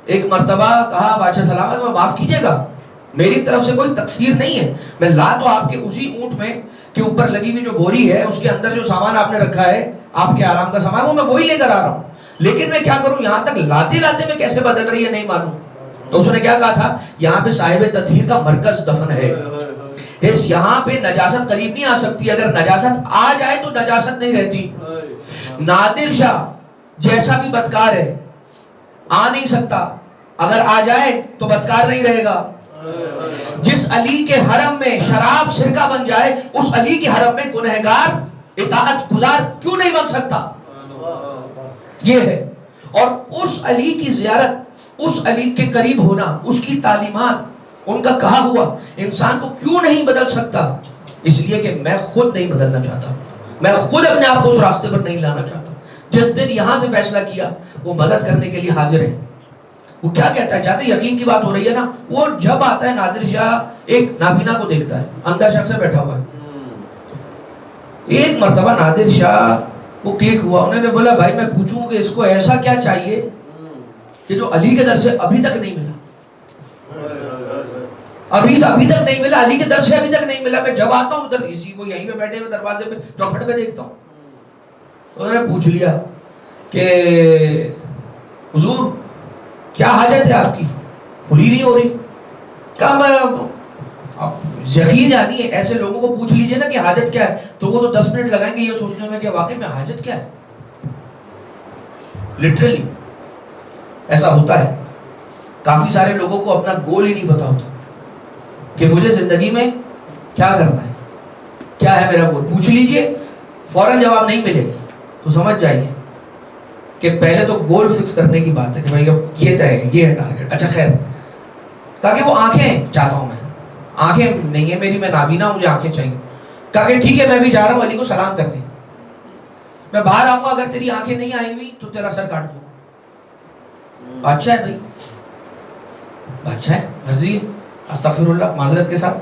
[SPEAKER 2] ایک مرتبہ کہا بادشاہ سلامت میں معاف کیجئے گا، میری طرف سے کوئی تقصیر نہیں ہے، میں لا تو آپ کے اسی اونٹ میں کے اوپر لگی ہوئی جو بوری ہے اس کے اندر جو سامان آپ نے رکھا ہے آپ کے آرام کا سامان، وہ میں وہی لے کر آ رہا ہوں، لیکن میں کیا کروں، یہاں تک لاتے لاتے میں کیسے بدل رہی ہے نہیں معلوم۔ تو اس نے کیا کہا تھا، یہاں پہ صاحب تطہیر کا مرکز دفن ہے، اس یہاں پہ نجاست قریب نہیں آ سکتی، اگر نجاست آ جائے تو نجاست نہیں رہتی۔ نادر شاہ جیسا بھی بدکار ہے آ نہیں سکتا، اگر آ جائے تو بدکار نہیں رہے گا۔ جس علی کے حرم میں شراب سرکہ بن جائے، اس علی کے حرم میں گنہگار اطاعت گزار کیوں نہیں بن سکتا؟ یہ ہے، اور اس علی کی زیارت، اس علی کے قریب ہونا، اس کی تعلیمات، ان کا کہا ہوا انسان کو کیوں نہیں بدل سکتا؟ اس لیے کہ میں خود نہیں بدلنا چاہتا، میں خود اپنے آپ کو اس راستے پر نہیں لانا چاہتا۔ جس دن یہاں سے فیصلہ کیا وہ مدد کرنے کے لیے حاضر ہے۔ وہ کیا کہتا ہے، جاتے یقین کی بات ہو رہی ہے نا، وہ جب آتا ہے نادر شاہ ایک نابینا کو دیکھتا ہے، اندھا شخص سے بیٹھا ہوا ہے۔ ایک مرتبہ نادر شاہ وہ کلک ہوا، انہوں نے بولا بھائی میں پوچھوں کہ اس کو ایسا کیا چاہیے کہ جو علی کے در سے ابھی تک نہیں ملا، ابھی تک نہیں ملا، علی کے در سے ابھی تک نہیں ملا، میں جب آتا ہوں ادھر اسی کو یہیں پہ بیٹھے ہوئے دروازے پہ چوکھٹ پہ دیکھتا ہوں۔ انہوں نے پوچھ لیا کہ حضور کیا حاجت ہے آپ کی، پوری نہیں ہو رہی؟ کہا میں یقین جانی ہے، ایسے لوگوں کو پوچھ لیجئے نا کہ حاجت کیا ہے تو وہ تو 10 منٹ لگائیں گے یہ سوچنے میں کہ واقعی میں حاجت کیا ہے۔ لٹرلی ایسا ہوتا ہے، کافی سارے لوگوں کو اپنا گول ہی نہیں پتا ہوتا کہ مجھے زندگی میں کیا کرنا ہے، کیا ہے میرا گول۔ پوچھ لیجئے، فوراً جواب نہیں ملے تو سمجھ جائیے کہ پہلے تو گول فکس کرنے کی بات ہے کہ بھائی یہ طے ہے، یہ ہے ٹارگٹ۔ اچھا خیر، کہا کہ وہ آنکھیں چاہتا ہوں میں، آنکھیں نہیں ہے میری، میں نابینا ہوں، مجھے آنکھیں چاہیے۔ کہا کہ ٹھیک ہے میں بھی جا رہا ہوں علی کو سلام کرنے، میں باہر آؤں گا، اگر تیری آنکھیں نہیں آئی ہوئی تو تیرا سر کاٹ دوں گا۔ بادشاہ ہے بھائی، بادشاہ ہے، مرضی ہے، استغفر اللہ، معذرت کے ساتھ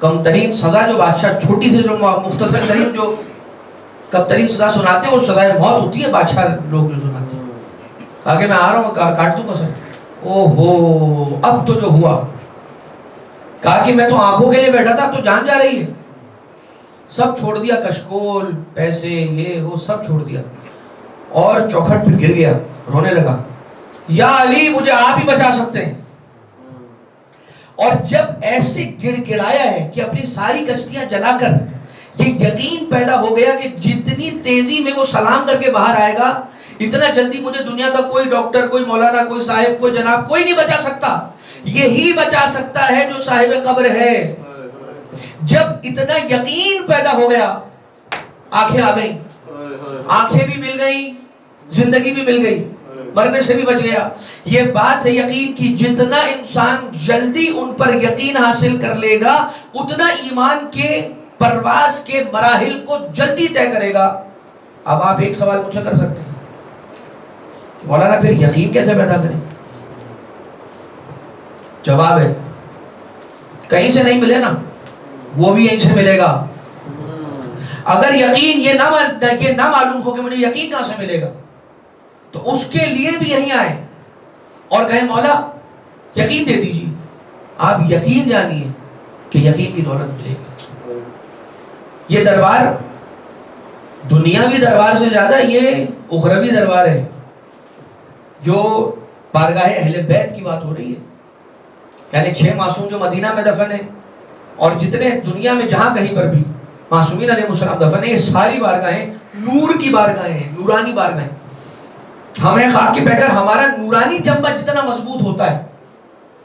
[SPEAKER 2] کم ترین سزا جو بادشاہ چھوٹی سے جو مختصر ترین جو کم ترین سزا سناتے ہیں وہ سزائے موت ہوتی ہے، بادشاہ لوگ جو سناتے ہیں۔ کہا کہ میں آ رہا ہوں، کاٹ دوں گا سر۔ او ہو، اب تو جو ہوا، کہا کہ میں تو آنکھوں کے لیے بیٹھا تھا، اب تو جان جا رہی ہے۔ سب چھوڑ دیا، کشکول، پیسے، یہ وہ سب چھوڑ دیا اور چوکھٹ پہ گر گیا، رونے لگا، یا علی مجھے آپ ہی بچا سکتے ہیں۔ اور جب ایسے گڑ گڑایا ہے کہ اپنی ساری کشتیاں جلا کر یہ یقین پیدا ہو گیا کہ جتنی تیزی میں وہ سلام کر کے باہر آئے گا اتنا جلدی مجھے دنیا کا کوئی ڈاکٹر، کوئی مولانا، کوئی صاحب، کوئی جناب، کوئی نہیں بچا سکتا، یہی بچا سکتا ہے جو صاحب قبر ہے۔ جب اتنا یقین پیدا ہو گیا، آنکھیں آ گئیں، آنکھیں بھی مل گئیں، زندگی بھی مل گئی، مرنے سے بھی بچ گیا۔ یہ بات ہے یقین کی، جتنا انسان جلدی ان پر یقین حاصل کر لے گا اتنا ایمان کے پرواز کے مراحل کو جلدی طے کرے گا۔ اب آپ ایک سوال مجھ سے کر سکتے ہیں، مولانا پھر یقین کیسے پیدا کریں؟ جواب ہے کہیں سے نہیں ملے نا، وہ بھی یہیں سے ملے گا۔ اگر یقین یہ نہ معلوم ہو کہ مجھے یقین کہاں سے ملے گا تو اس کے لیے بھی یہیں آئے اور کہیں مولا یقین دے دیجیے۔ آپ یقین جانیے کہ یقین کی دولت ملے گی۔ یہ دربار دنیاوی دربار سے زیادہ یہ اخروی دربار ہے، جو بارگاہ اہل بیت کی بات ہو رہی ہے، یعنی 6 معصوم جو مدینہ میں دفن ہیں اور جتنے دنیا میں جہاں کہیں پر بھی معصومین علیہ السلام دفن ہیں، یہ ساری بارگاہیں نور کی بارگاہیں ہیں، نورانی بارگاہیں. ہمیں خاک کی پیکر، ہمارا نورانی جنبہ جتنا مضبوط ہوتا ہے،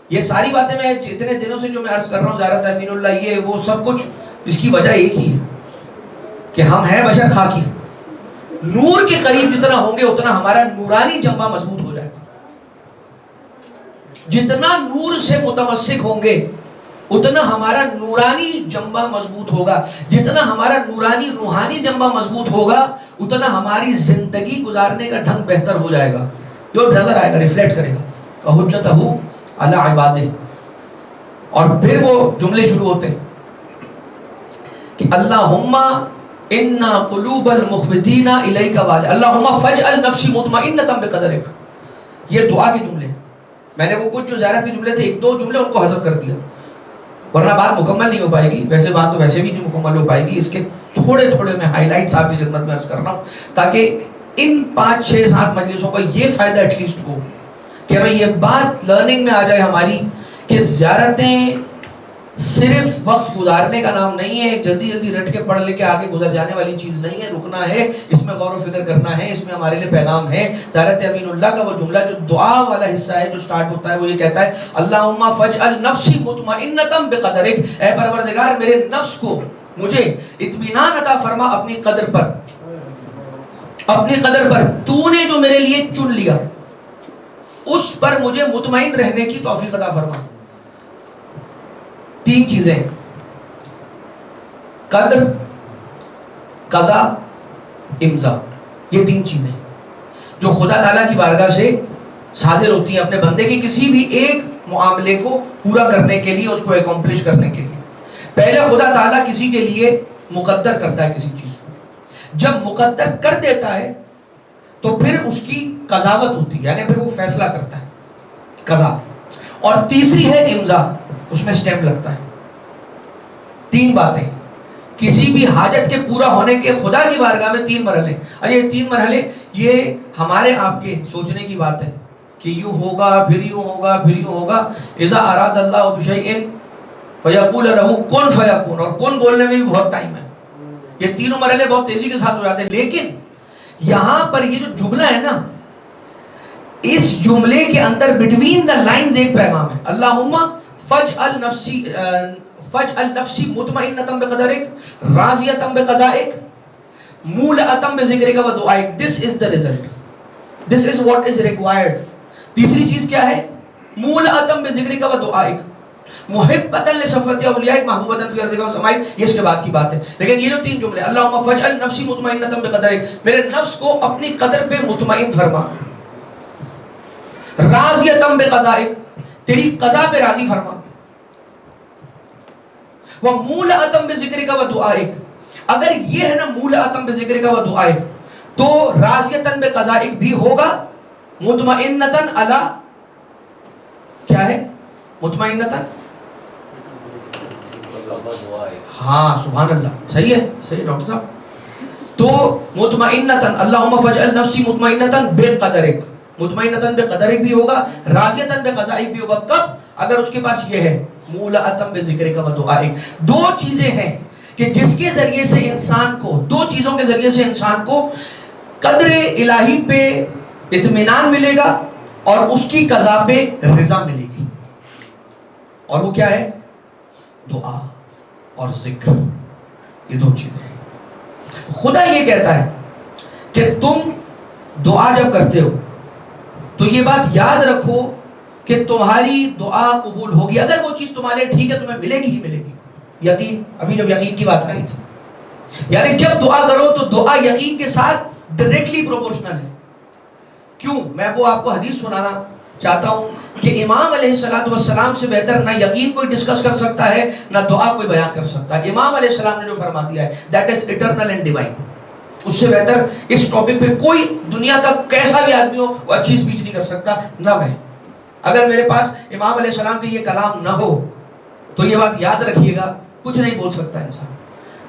[SPEAKER 2] یہ ساری باتیں میں اتنے دنوں سے جو میں عرض کر رہا ہوں، زیارت امین اللہ، یہ وہ سب کچھ اس کی وجہ ایک ہی ہے کہ ہم ہیں بشر خاکی. نور کے قریب جتنا ہوں گے اتنا ہمارا نورانی جنبہ مضبوط ہو جائے گا. جتنا نور سے متمسک ہوں گے اتنا ہمارا نورانی جنبہ مضبوط ہوگا. جتنا ہمارا نورانی روحانی جنبہ مضبوط ہوگا اتنا ہماری زندگی گزارنے کا ڈھنگ بہتر ہو جائے گا، جو نظر آئے گا، ریفلیکٹ کرے گا. حجتہ علی عبادہ. اور پھر وہ جملے شروع ہوتے ہیں کہ اللہم انا قلوب المخبتین الیک والے، اللہم فاجعل نفسی مطمئنۃ بقدرک. یہ دعا کے جملے ہیں. میں نے وہ کچھ جو زیارت کے جملے تھے، 1-2 جملے ان کو حذف کر دیا، ورنہ بات مکمل نہیں ہو پائے گی. ویسے بات تو ویسے بھی نہیں مکمل ہو پائے گی. اس کے تھوڑے میں ہائی لائٹس آپ کی خدمت میں عرض کر رہا ہوں تاکہ ان 5-6-7 مجلسوں کا یہ فائدہ ایٹ لیسٹ ہو کہ ہمیں یہ بات لرننگ میں آ جائے ہماری کہ زیارتیں صرف وقت گزارنے کا نام نہیں ہے، جلدی رٹ کے پڑھ لے کے آگے گزر جانے والی چیز نہیں ہے. رکنا ہے، اس میں غور و فکر کرنا ہے، اس میں ہمارے لیے پیغام ہے. زیارت امین اللہ کا وہ جملہ جو دعا والا حصہ ہے جو سٹارٹ ہوتا ہے، وہ یہ کہتا ہے اللہم فاجعل نفسی مطمئنۃ بقدرک. اے پروردگار میرے نفس کو، مجھے اطمینان عطا فرما اپنی قدر پر، اپنی قدر پر. تو نے جو میرے لیے چن لیا اس پر مجھے مطمئن رہنے کی توفیق عطا فرما. 3 چیزیں: قدر، قضا، امضا. یہ 3 چیزیں جو خدا تعالیٰ کی بارگاہ سے صادر ہوتی ہیں اپنے بندے کی کسی بھی ایک معاملے کو پورا کرنے کے لیے، اس کو اکمپلش کرنے کے لیے. پہلے خدا تعالیٰ کسی کے لیے مقدر کرتا ہے کسی چیز کو. جب مقدر کر دیتا ہے تو پھر اس کی قضاوت ہوتی ہے، یعنی پھر وہ فیصلہ کرتا ہے، قضا. اور تیسری ہے امضا، اس میں سٹیمپ لگتا ہے. 3 باتیں کسی بھی حاجت کے پورا ہونے کے خدا کی بارگاہ میں 3 مرحلے. اور یہ 3 مرحلے یہ ہمارے آپ کے سوچنے کی بات ہے کہ یوں ہوگا پھر یوں ہوگا پھر یوں ہوگا. اذا اراد اللہ بشیء فیقول له کن فیکون. اور کن بولنے میں بھی بہت ٹائم ہے. یہ 3 مرحلے بہت تیزی کے ساتھ ہو جاتے ہیں. لیکن یہاں پر یہ جو جملہ ہے نا، اس جملے کے اندر بٹوین دا لائنز ایک پیغام ہے. اللہم فاجعل نفسی مطمئنۃ بقدرک راضیۃ بقضائک مولۃ بذکرک و دعائک. This is the result, this is what is required. تیسری چیز کیا ہے؟ مولۃ بذکرک و دعائک محبۃ لصفوۃ اولیائک محبوبۃ فی ارضک و سمائک. یہ اس کے بعد کی بات ہے. لیکن یہ جو 3 جملے، اللہم فاجعل نفسی مطمئنۃ بقدرک، میرے نفس کو اپنی قدر پہ مطمئن فرما. راضیۃ بقضائک، تیری قضا پہ راضی فرما. وَمُولَأَتًا بِذِكْرِكَ وَدُعَائِكَ. اگر یہ ہے نا مولۃ بذکرک و دعائک، تو راضیۃ بقضائک بھی ہوگا، مطمئنۃ علی کیا ہے؟ مطمئنۃ، ہاں سبحان اللہ، صحیح ہے، صحیح ڈاکٹر صاحب. تو مطمئنۃ، اللہم فاجعل نفسی مطمئنۃ بقدرک، مطمئنۃ بقدرک بھی ہوگا، راضیۃ بقضائک بھی ہوگا. کب؟ اگر اس کے پاس یہ ہے مولۃ بذکرک و دعائک. 2 چیزیں ہیں کہ جس کے ذریعے سے انسان کو، 2 چیزوں کے ذریعے سے انسان کو قدر الہی پہ اطمینان ملے گا اور اس کی قضا پہ رضا ملے گی. اور وہ کیا ہے؟ دعا اور ذکر. یہ 2 چیزیں ہیں. خدا یہ کہتا ہے کہ تم دعا جب کرتے ہو تو یہ بات یاد رکھو کہ تمہاری دعا قبول ہوگی اگر وہ چیز تمہارے ٹھیک ہے، تمہیں ملے گی ہی ملے گی. یقین، ابھی جب یقین کی بات آ رہی تھی، یعنی جب دعا کرو تو دعا یقین کے ساتھ ڈائریکٹلی پروپورشنل ہے. کیوں؟ میں وہ آپ کو حدیث سنانا چاہتا ہوں کہ امام علیہ السلام سے بہتر نہ یقین کوئی ڈسکس کر سکتا ہے نہ دعا کوئی بیان کر سکتا ہے. امام علیہ السلام نے جو فرما دیا ہے that is eternal and divine. اس سے بہتر اس ٹاپک پہ کوئی دنیا کا کیسا بھی آدمی ہو وہ اچھی اسپیچ نہیں کر سکتا، نہ میں. اگر میرے پاس امام علیہ السلام کے یہ کلام نہ ہو تو یہ بات یاد رکھیے گا، کچھ نہیں بول سکتا انسان.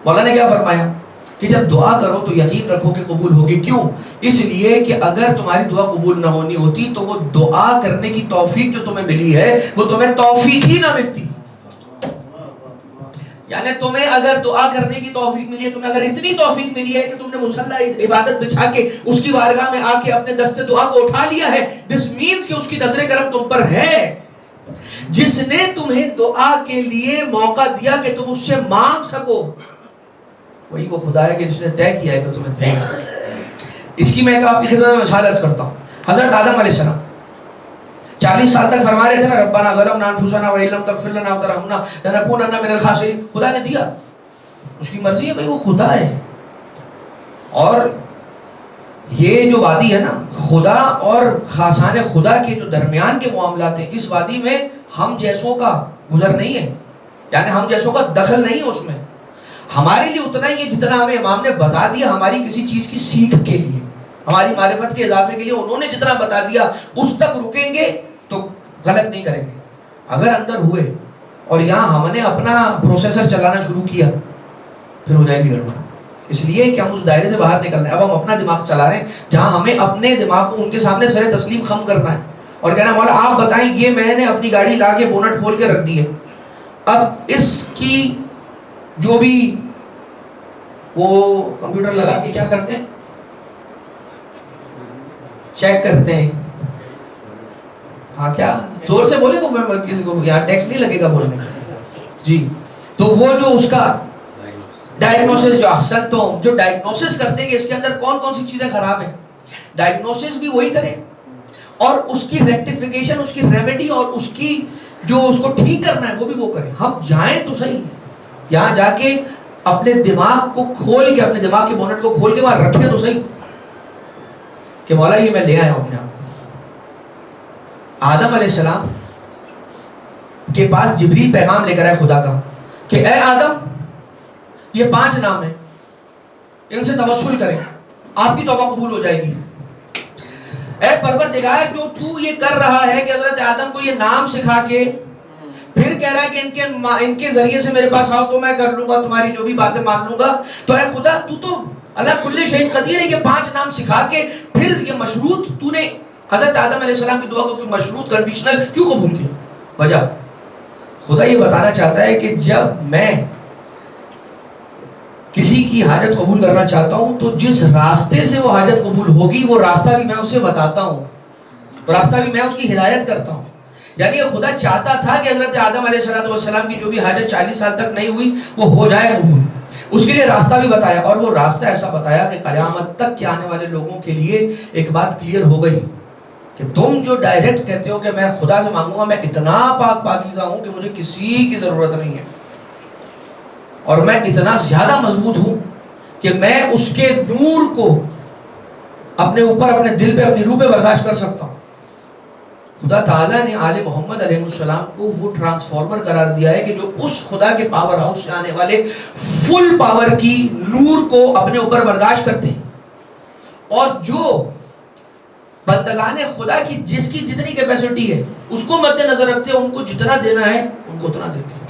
[SPEAKER 2] مولا نے کیا فرمایا کہ جب دعا کرو تو یقین رکھو کہ قبول ہوگی. کیوں؟ اس لیے کہ اگر تمہاری دعا قبول نہ ہونی ہوتی تو وہ دعا کرنے کی توفیق جو تمہیں ملی ہے وہ تمہیں توفیق ہی نہ ملتی. یعنی تمہیں اگر دعا کرنے کی توفیق ملی ہے، تمہیں اگر اتنی توفیق ملی ہے کہ تم نے مصلی عبادت بچھا کے اس کی بارگاہ میں آ کے اپنے دست دعا کو اٹھا لیا ہے، دس مینز کہ اس کی نظر کرم تم پر ہے. جس نے تمہیں دعا کے لیے موقع دیا کہ تم اس سے مانگ سکو، وہی وہ خدا ہے کہ جس نے طے کیا ہے کہ تمہیں دے گا. اس کی میں آپ کی خدمت میں مثال عرض کرتا ہوں. حضرت آدم علیہ السلام 40 سال تک فرما رہے تھے نا ربنا ظلمنا انفسنا وان لم تغفر لنا وترحمنا لنكونن من الخاسرین. خدا نے دیا، اس کی مرضی ہے بھائی، وہ خدا ہے. اور یہ جو وادی ہے نا خدا اور خاصان خدا کے جو درمیان کے معاملات ہیں، اس وادی میں ہم جیسوں کا گزر نہیں ہے، یعنی ہم جیسوں کا دخل نہیں ہے. اس میں ہمارے لیے اتنا ہی ہے جتنا ہمیں امام نے بتا دیا ہماری کسی چیز کی سیکھ کے لیے، ہماری معرفت کے اضافے کے لیے انہوں نے جتنا بتا دیا اس تک رکیں گے تو غلط نہیں کریں گے. اگر اندر ہوئے اور یہاں ہم نے اپنا پروسیسر چلانا شروع کیا پھر ہو جائے گی گڑبڑ. اس لیے کہ ہم اس دائرے سے باہر نکلنا ہے. اب ہم اپنا دماغ چلا رہے ہیں جہاں ہمیں اپنے دماغ کو ان کے سامنے سر تسلیم خم کرنا ہے اور کہنا مولا آپ بتائیں یہ میں نے اپنی گاڑی لا کے بونٹ کھول کے رکھ دی ہے، اب اس کی جو بھی وہ کمپیوٹر لگا کے کیا کرتے ہیں، چیک کرتے ہیں. ہاں کیا زور سے بولے تو میں کسی کو یہاں ٹیکس نہیں لگے گا بولنے جی. تو وہ جو اس کا ڈائگنوسس جو احسن تو جو ڈائگنوسس کرتے ہیں کہ اس کے اندر کون کون سی چیزیں خراب ہیں، ڈائگنوسس بھی وہی کرے اور اس کی ریکٹیفیکیشن، اس کی ریمیڈی اور اس کی جو اس کو ٹھیک کرنا ہے وہ بھی وہ کرے. ہم جائیں تو صحیح، یہاں جا کے اپنے دماغ کو کھول کے، اپنے دماغ کے بونٹ کو کھول کے وہاں رکھیں تو صحیح کہ مولا یہ میں لے آیا ہوں اپنے آپ. آدم علیہ السلام کے پاس جبریل پیغام لے کر آئے خدا کا کہ اے آدم یہ 5 نام ہیں، ان سے توسل کریں آپ کی توبہ قبول ہو جائے گی. اے پروردگار جو تو یہ کر رہا ہے کہ حضرت آدم کو یہ نام سکھا کے پھر کہہ رہا ہے کہ ان کے ذریعے سے میرے پاس آؤ تو میں کر لوں گا تمہاری جو بھی باتیں مان لوں گا، تو اے خدا تو اللہ کل شیء قدیر ہے. یہ 5 نام سکھا کے پھر یہ مشروط تو نے حضرت آدم علیہ السلام کی دعا کو مشروط کنڈیشنل کیوں قبول کیا؟ وجہ خدا یہ بتانا چاہتا ہے کہ جب میں کسی کی حاجت قبول کرنا چاہتا ہوں تو جس راستے سے وہ حاجت قبول ہوگی وہ راستہ بھی میں اسے بتاتا ہوں، راستہ بھی میں اس کی ہدایت کرتا ہوں. یعنی یہ خدا چاہتا تھا کہ حضرت آدم علیہ السلام کی جو بھی حاجت 40 سال تک نہیں ہوئی وہ ہو جائے قبول. اس کے لیے راستہ بھی بتایا اور وہ راستہ ایسا بتایا کہ قیامت تک کے آنے والے لوگوں کے لیے ایک بات کلیئر ہو گئی کہ تم جو ڈائریکٹ کہتے ہو کہ میں خدا سے مانگوں گا، میں اتنا پاک پاکیزہ ہوں کہ مجھے کسی کی ضرورت نہیں ہے اور میں اتنا زیادہ مضبوط ہوں کہ میں اس کے نور کو اپنے اوپر، اپنے دل پہ، اپنی روح پہ برداشت کر سکتا ہوں. خدا تعالیٰ نے آل محمد علیہ السلام کو وہ ٹرانسفارمر قرار دیا ہے کہ جو اس خدا کے پاور ہاؤس سے آنے والے فل پاور کی نور کو اپنے اوپر برداشت کرتے ہیں اور جو بندگان خدا کی جس کی جتنی کیپیسٹی ہے اس کو مد نظر رکھتے ہیں، ان کو جتنا دینا ہے ان کو اتنا دیتے ہیں.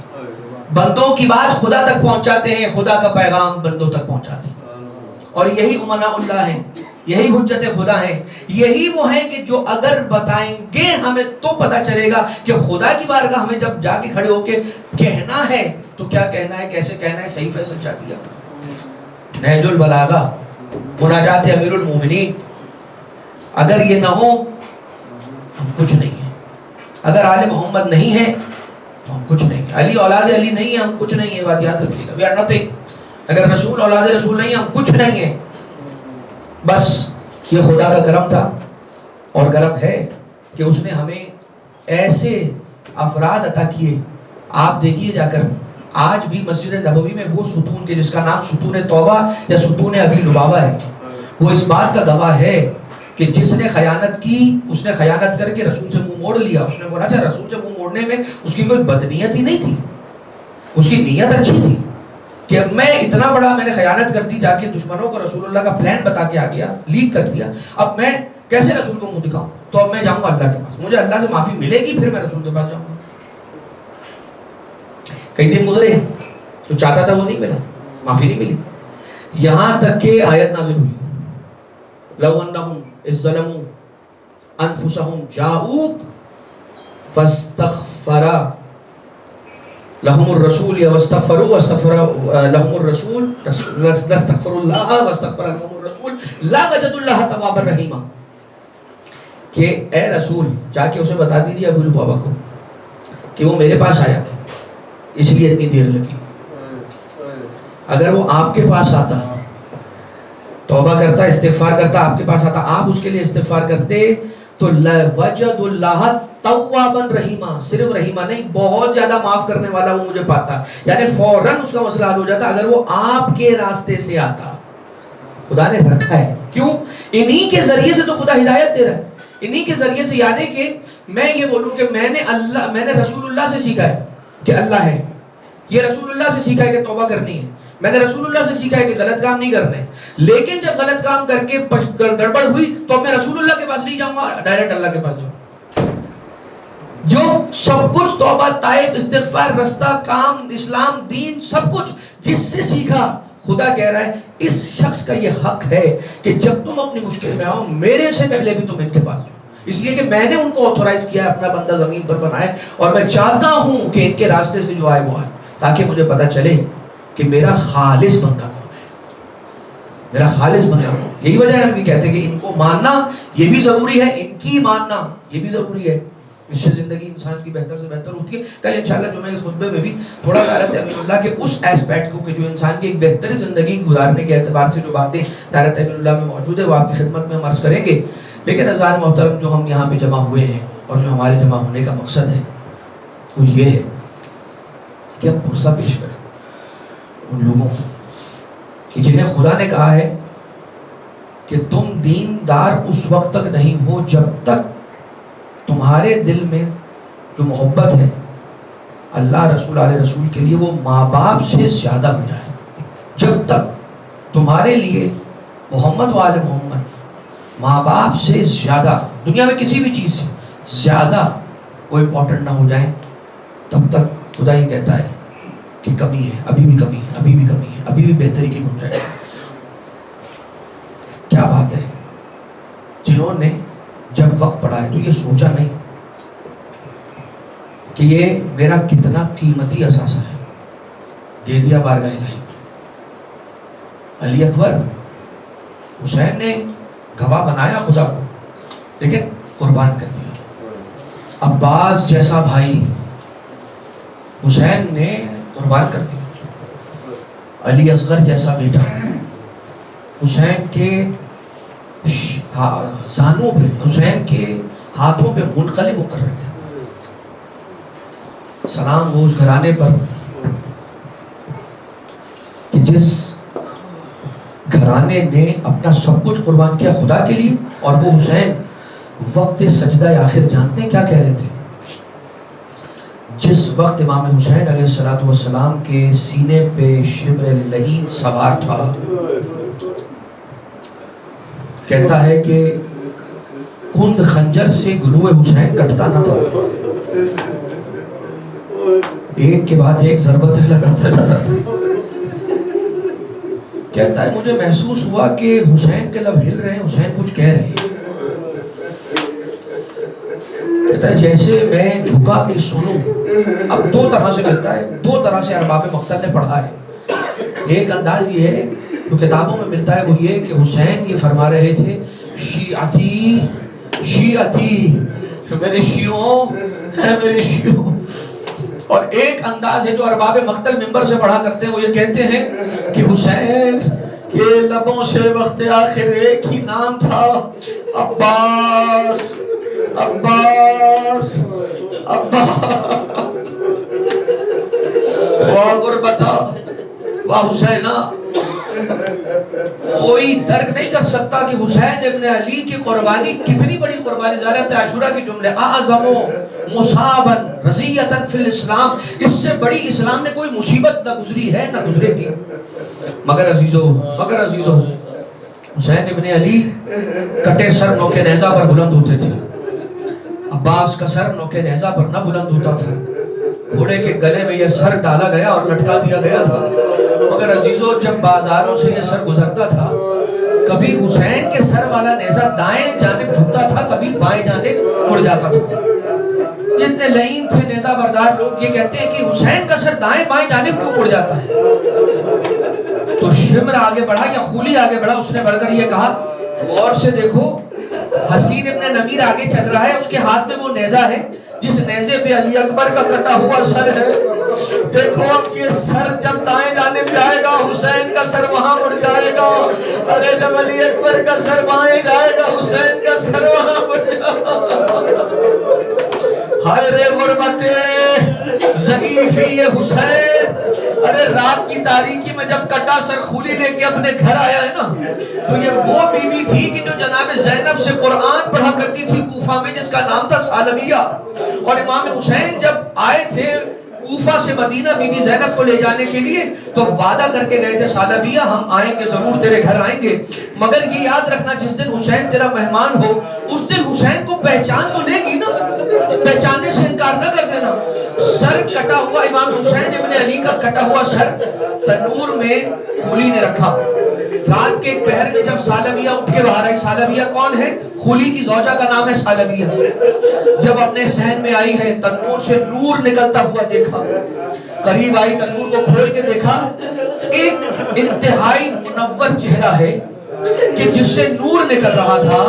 [SPEAKER 2] بندوں کی بات خدا تک پہنچاتے ہیں، خدا کا پیغام بندوں تک پہنچاتے ہیں. اور یہی امناء اللہ ہیں، یہی حجت خدا ہیں، یہی وہ ہیں کہ جو اگر بتائیں گے ہمیں تو پتہ چلے گا کہ خدا کی بارگاہ ہمیں جب جا کے کھڑے ہو کے کہنا ہے تو کیا کہنا ہے، کیسے کہنا ہے. صحیح فیصلہ چاہتی ہے نہج البلاغہ مناجات امیر المومنین. اگر یہ نہ ہو ہم کچھ نہیں ہیں. اگر آل محمد نہیں ہے تو ہم کچھ نہیں ہیں. علی اولاد علی نہیں ہے، ہم کچھ نہیں ہیں. بات یاد رکھیے گا، وی آر نتھنگ. اگر رسول اولاد رسول نہیں ہے، ہم کچھ نہیں ہیں. بس یہ خدا کا کرم تھا اور کرم ہے کہ اس نے ہمیں ایسے افراد عطا کیے. آپ دیکھیے جا کر آج بھی مسجد نبوی میں وہ ستون کے جس کا نام ستون توبہ یا ستون ابی لبابہ ہے، وہ اس بات کا گواہ ہے کہ جس نے خیانت کی اس نے خیانت کر کے رسول سے منہ موڑ لیا. اس نے بولا اچھا رسول سے منہ موڑنے میں اس کی کوئی بدنیت ہی نہیں تھی، اس کی نیت اچھی تھی کہ میں اتنا بڑا میں نے خیانت کر دی، جا کے دشمنوں کو رسول اللہ کا پلان بتا کے آ گیا، لیک کر دیا. اب میں کیسے رسول کو منہ دکھاؤں؟ تو اب میں جاؤں گا اللہ کے پاس، مجھے اللہ سے معافی ملے گی پھر میں رسول کے پاس جاؤں گا. کئی دن گزرے تو چاہتا تھا وہ نہیں ملا. معافی نہیں ملی. یہاں تک کہ آیت نازل ہوئی لو انہم اذ ظلموا انفسہم جاؤک فاستغفر لهم الرسول واستغفروا واستغفر لهم الرسول لاستغفر الله واستغفر لهم الرسول لا وجدوا الله توابا رحیما. کہ اے رسول جا کے اسے بتا دیجیے ابو لبابہ کو کہ وہ میرے پاس آیا اس لیے اتنی دیر لگی. اگر وہ آپ کے پاس آتا توبہ کرتا استغفار کرتا آپ کے پاس آتا آپ اس کے لیے استغفار کرتے تو وجد اللہ توابا رحیما. صرف رحیمہ نہیں بہت زیادہ معاف کرنے والا وہ مجھے پاتا. یعنی فوراً اس کا مسئلہ حل ہو جاتا اگر وہ آپ کے راستے سے آتا. خدا نے رکھا ہے کیوں؟ انہی کے ذریعے سے تو خدا ہدایت دے رہا ہے. انہی کے ذریعے سے. یعنی کہ میں یہ بولوں کہ میں نے رسول اللہ سے سیکھا ہے کہ اللہ ہے. یہ رسول اللہ سے سیکھا ہے کہ توبہ کرنی ہے. میں نے رسول اللہ سے سیکھا ہے کہ غلط کام نہیں کرنے. لیکن جب غلط کام کر کے گڑبڑ ہوئی تو میں رسول اللہ کے پاس نہیں جاؤں گا ڈائریکٹ اللہ کے پاس جاؤں. جو سب کچھ توبہ تائب استغفار رستہ کام اسلام دین سب کچھ جس سے سیکھا خدا کہہ رہا ہے اس شخص کا یہ حق ہے کہ جب تم اپنی مشکل میں آؤ میرے سے پہلے بھی تم ان کے پاس جاؤ. اس لیے کہ میں نے ان کو آتھورائز کیا ہے اپنا بندہ زمین پر بنائے اور میں چاہتا ہوں کہ ان کے راستے سے جو آئے وہ آئے تاکہ مجھے پتا چلے کہ میرا خالص بندہ کون ہے. میرا خالص بندہ کون. یہی وجہ ہے ہم یہ کہتے ہیں کہ ان کو ماننا یہ بھی ضروری ہے ان کی ماننا یہ بھی ضروری ہے. اس سے زندگی انسان کی بہتر سے بہتر ہوتی ہے. کل انشاءاللہ جمعہ کے خطبے میں بھی تھوڑا حضرت امین اللہ کے اس ایسپیکٹ کو کہ جو انسان کی ایک بہتر زندگی گزارنے کے اعتبار سے جو باتیں حضرت امین اللہ میں موجود ہے وہ آپ کی خدمت میں ہم عرض کریں گے. لیکن عزیزان محترم جو ہم یہاں پہ جمع ہوئے ہیں اور جو ہمارے جمع ہونے کا مقصد ہے وہ یہ ہے کہ ہم پرسہ پیش کریں ان لوگوں کو کہ جنہیں خدا نے کہا ہے کہ تم دیندار اس وقت تک نہیں ہو جب تک تمہارے دل میں جو محبت ہے اللہ رسول علیہ رسول کے لیے وہ ماں باپ سے زیادہ ہو جائے. جب تک تمہارے لیے محمد و آل محمد ماں باپ سے زیادہ دنیا میں کسی بھی چیز سے زیادہ وہ امپورٹنٹ نہ ہو جائیں تب تک خدا یہ کہتا ہے کہ کمی ہے ابھی بھی کمی ہے ابھی بھی کمی ہے ابھی بھی بہتری کی گنجائش ہے. کیا بات ہے جنہوں نے جب وقت پڑا ہے تو یہ سوچا نہیں کہ یہ میرا کتنا قیمتی اثاثہ ہے دے دیا بارگاہ الہی میں. علی اکبر حسین نے گواہ بنایا خدا کو لیکن قربان کر دیا. عباس جیسا بھائی حسین نے قربان کر دیا. علی اصغر جیسا بیٹا حسین کے زانوں پہ حسین کے ہاتھوں پہ منقلب ہو کر رکھ گیا. سلام وہ اس گھرانے پر کہ جس گھرانے نے اپنا سب کچھ قربان کیا خدا کے لیے. اور وہ حسین وقت سجدہ آخر جانتے ہیں کیا کہہ رہے تھے؟ جس وقت امام حسین علیہ السلام کے سینے پہ شبر لعین سوار تھا کہتا ہے کہ کند خنجر سے گلوئے حسین کٹتا نہ تھا ایک کے بعد ایک ضربت لگاتا جاتا تھا. کہتا ہے مجھے محسوس ہوا کہ حسین کے لب ہل رہے ہیں حسین کچھ کہہ رہے ہیں. کہتا ہے جیسے میں جھکا کے سنوں. اب دو طرح سے ملتا ہے دو طرح سے ارباب مقتل نے پڑھا ہے. ایک انداز یہ ہے جو کتابوں میں ملتا ہے وہ یہ کہ حسین یہ فرما رہے تھے شیعتی شیعتی میرے شیعوں ہے میرے شیعوں. اور ایک انداز ہے جو ارباب مقتل منبر سے پڑھا کرتے ہیں وہ یہ کہتے ہیں کہ حسین کے لبوں سے وقت آخر ایک ہی نام تھا عباس عباس عباس. واہ غربتا واہ حسینہ. کوئی درک نہیں کر سکتا کہ حسین ابن علی کی قربانی کتنی بڑی قربانی. زیارت عاشورہ کے جملے اعظم مصابا رضیۃ فی الاسلام. اس سے بڑی اسلام میں کوئی مصیبت نہ گزری ہے نہ گزرے گی. مگر عزیزو حسین ابن علی کٹے سر نوکے نیزہ پر بلند ہوتے تھے. عباس کا سر نوکے نیزہ پر نہ بلند ہوتا تھا. گھوڑے کے گلے میں یہ سر ڈالا گیا اور لٹکا دیا گیا تھا. مگر عزیزو جب بازاروں سے یہ سر گزرتا تھا کبھی حسین کے سر والا نیزہ دائیں جانب جھکتا تھا کبھی بائیں جانب مڑ جاتا تھا. یہ اتنے لعین تھے نیزہ بردار لوگ, یہ کہتے ہیں کہ حسین کا سر دائیں بائیں جانب کیوں مڑ جاتا ہے؟ تو شمر آگے بڑھا یا خولی آگے بڑھا, اس نے بڑھ کر یہ کہا غور سے دیکھو حسین ابن نمیر آگے چل رہا ہے, اس کے ہاتھ میں وہ نیزہ ہے جس نیزے پہ علی اکبر کا کٹا ہوا سر ہے. دیکھو اب یہ سر جب دائیں جانب جائے گا حسین کا سر وہاں مڑ جائے گا, ارے جب علی اکبر کا سر بائیں جائے گا حسین کا سر وہاں مڑ جائے گا. ہائے رے غربت ضعیفی یہ حسین, ارے رات کی تاریکی میں جب کٹا سر خولی لے کے اپنے گھر آیا ہے نا, تو یہ وہ بی بی تھی کہ جو جناب زینب سے قرآن پڑھا کرتی تھی کوفہ میں, جس کا نام تھا ثعلبیہ. اور امام حسین جب آئے تھے کوفہ سے مدینہ بی بی زینب کو لے جانے کے لیے تو وعدہ کر کے گئے تھے ثعلبیہ ہم آئیں گے ضرور, تیرے گھر آئیں گے, مگر یہ یاد رکھنا جس دن حسین تیرا مہمان ہو اس دن حسین کو پہچان تو لے گی نا, پہچاننے سے انکار نہ کر دینا. سر کٹا ہوا امام حسین ابن علی کا کٹا ہوا سر تنور میں خولی نے رکھا. رات کے ایک پہر میں جب ثعلبیہ اٹھ کے باہر آئی, ثعلبیہ کون ہے؟ خولی کی زوجہ کا نام ہے ثعلبیہ. جب اپنے صحن میں آئی ہے تنور سے نور نکلتا ہوا دیکھا, قریب آئی تنور کو کھول کے دیکھا, ایک انتہائی منور چہرہ ہے کہ جس سے نور نکل رہا تھا.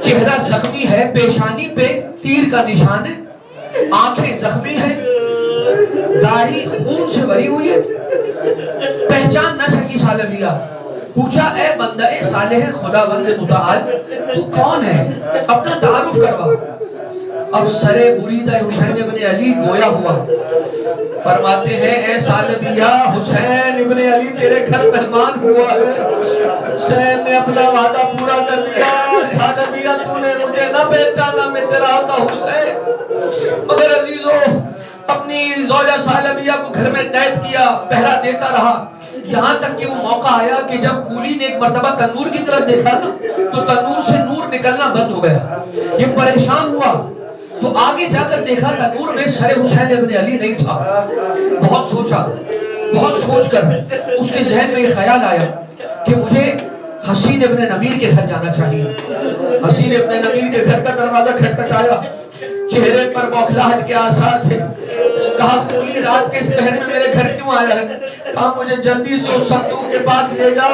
[SPEAKER 2] چہرہ زخمی ہے, پیشانی پہ تیر کا نشان ہے, آنکھیں زخمی ہیں, داڑھی خون سے بھری ہوئی ہے. پہچان نہ سکی ثعلبیہ. پوچھا اے بندہ صالح خداوند متعال تو کون ہے, اپنا تعارف کروا. اب سرے بریدہ حسین ابن علی گویا ہوا. فرماتے ہیں اے ثعلبیہ حسین ابن علی تیرے گھر مہمان ہوا ہے. حسین نے اپنا وعدہ پورا کر دیا. ثعلبیہ تو نے مجھے نہ پہچانا, میں تیرا آقا حسین. مگر عزیزو اپنی زوجہ ثعلبیہ کو گھر میں قید کیا, پہرا دیتا رہا, یہاں تک کہ وہ موقع آیا کہ جب خولی نے ایک مرتبہ تنور کی طرف دیکھا نا تو تنور سے نور نکلنا بند ہو گیا. یہ پریشان ہوا تو آگے جا کر دیکھا تنور میں سر حسین ابن علی نہیں تھا. بہت سوچا, بہت سوچ کر اس کے ذہن میں یہ خیال آیا کہ مجھے حسین ابن نمیر کے گھر جانا چاہیے. حسین ابن نمیر کے گھر کا دروازہ کھٹکھٹایا, چہرے پر بوکھلاہٹ کے آثار تھے. کہا خولی رات کے اس پہر میں میرے گھر کیوں آیا ہے؟ کہا مجھے جلدی سے اس صندوق کے پاس لے جا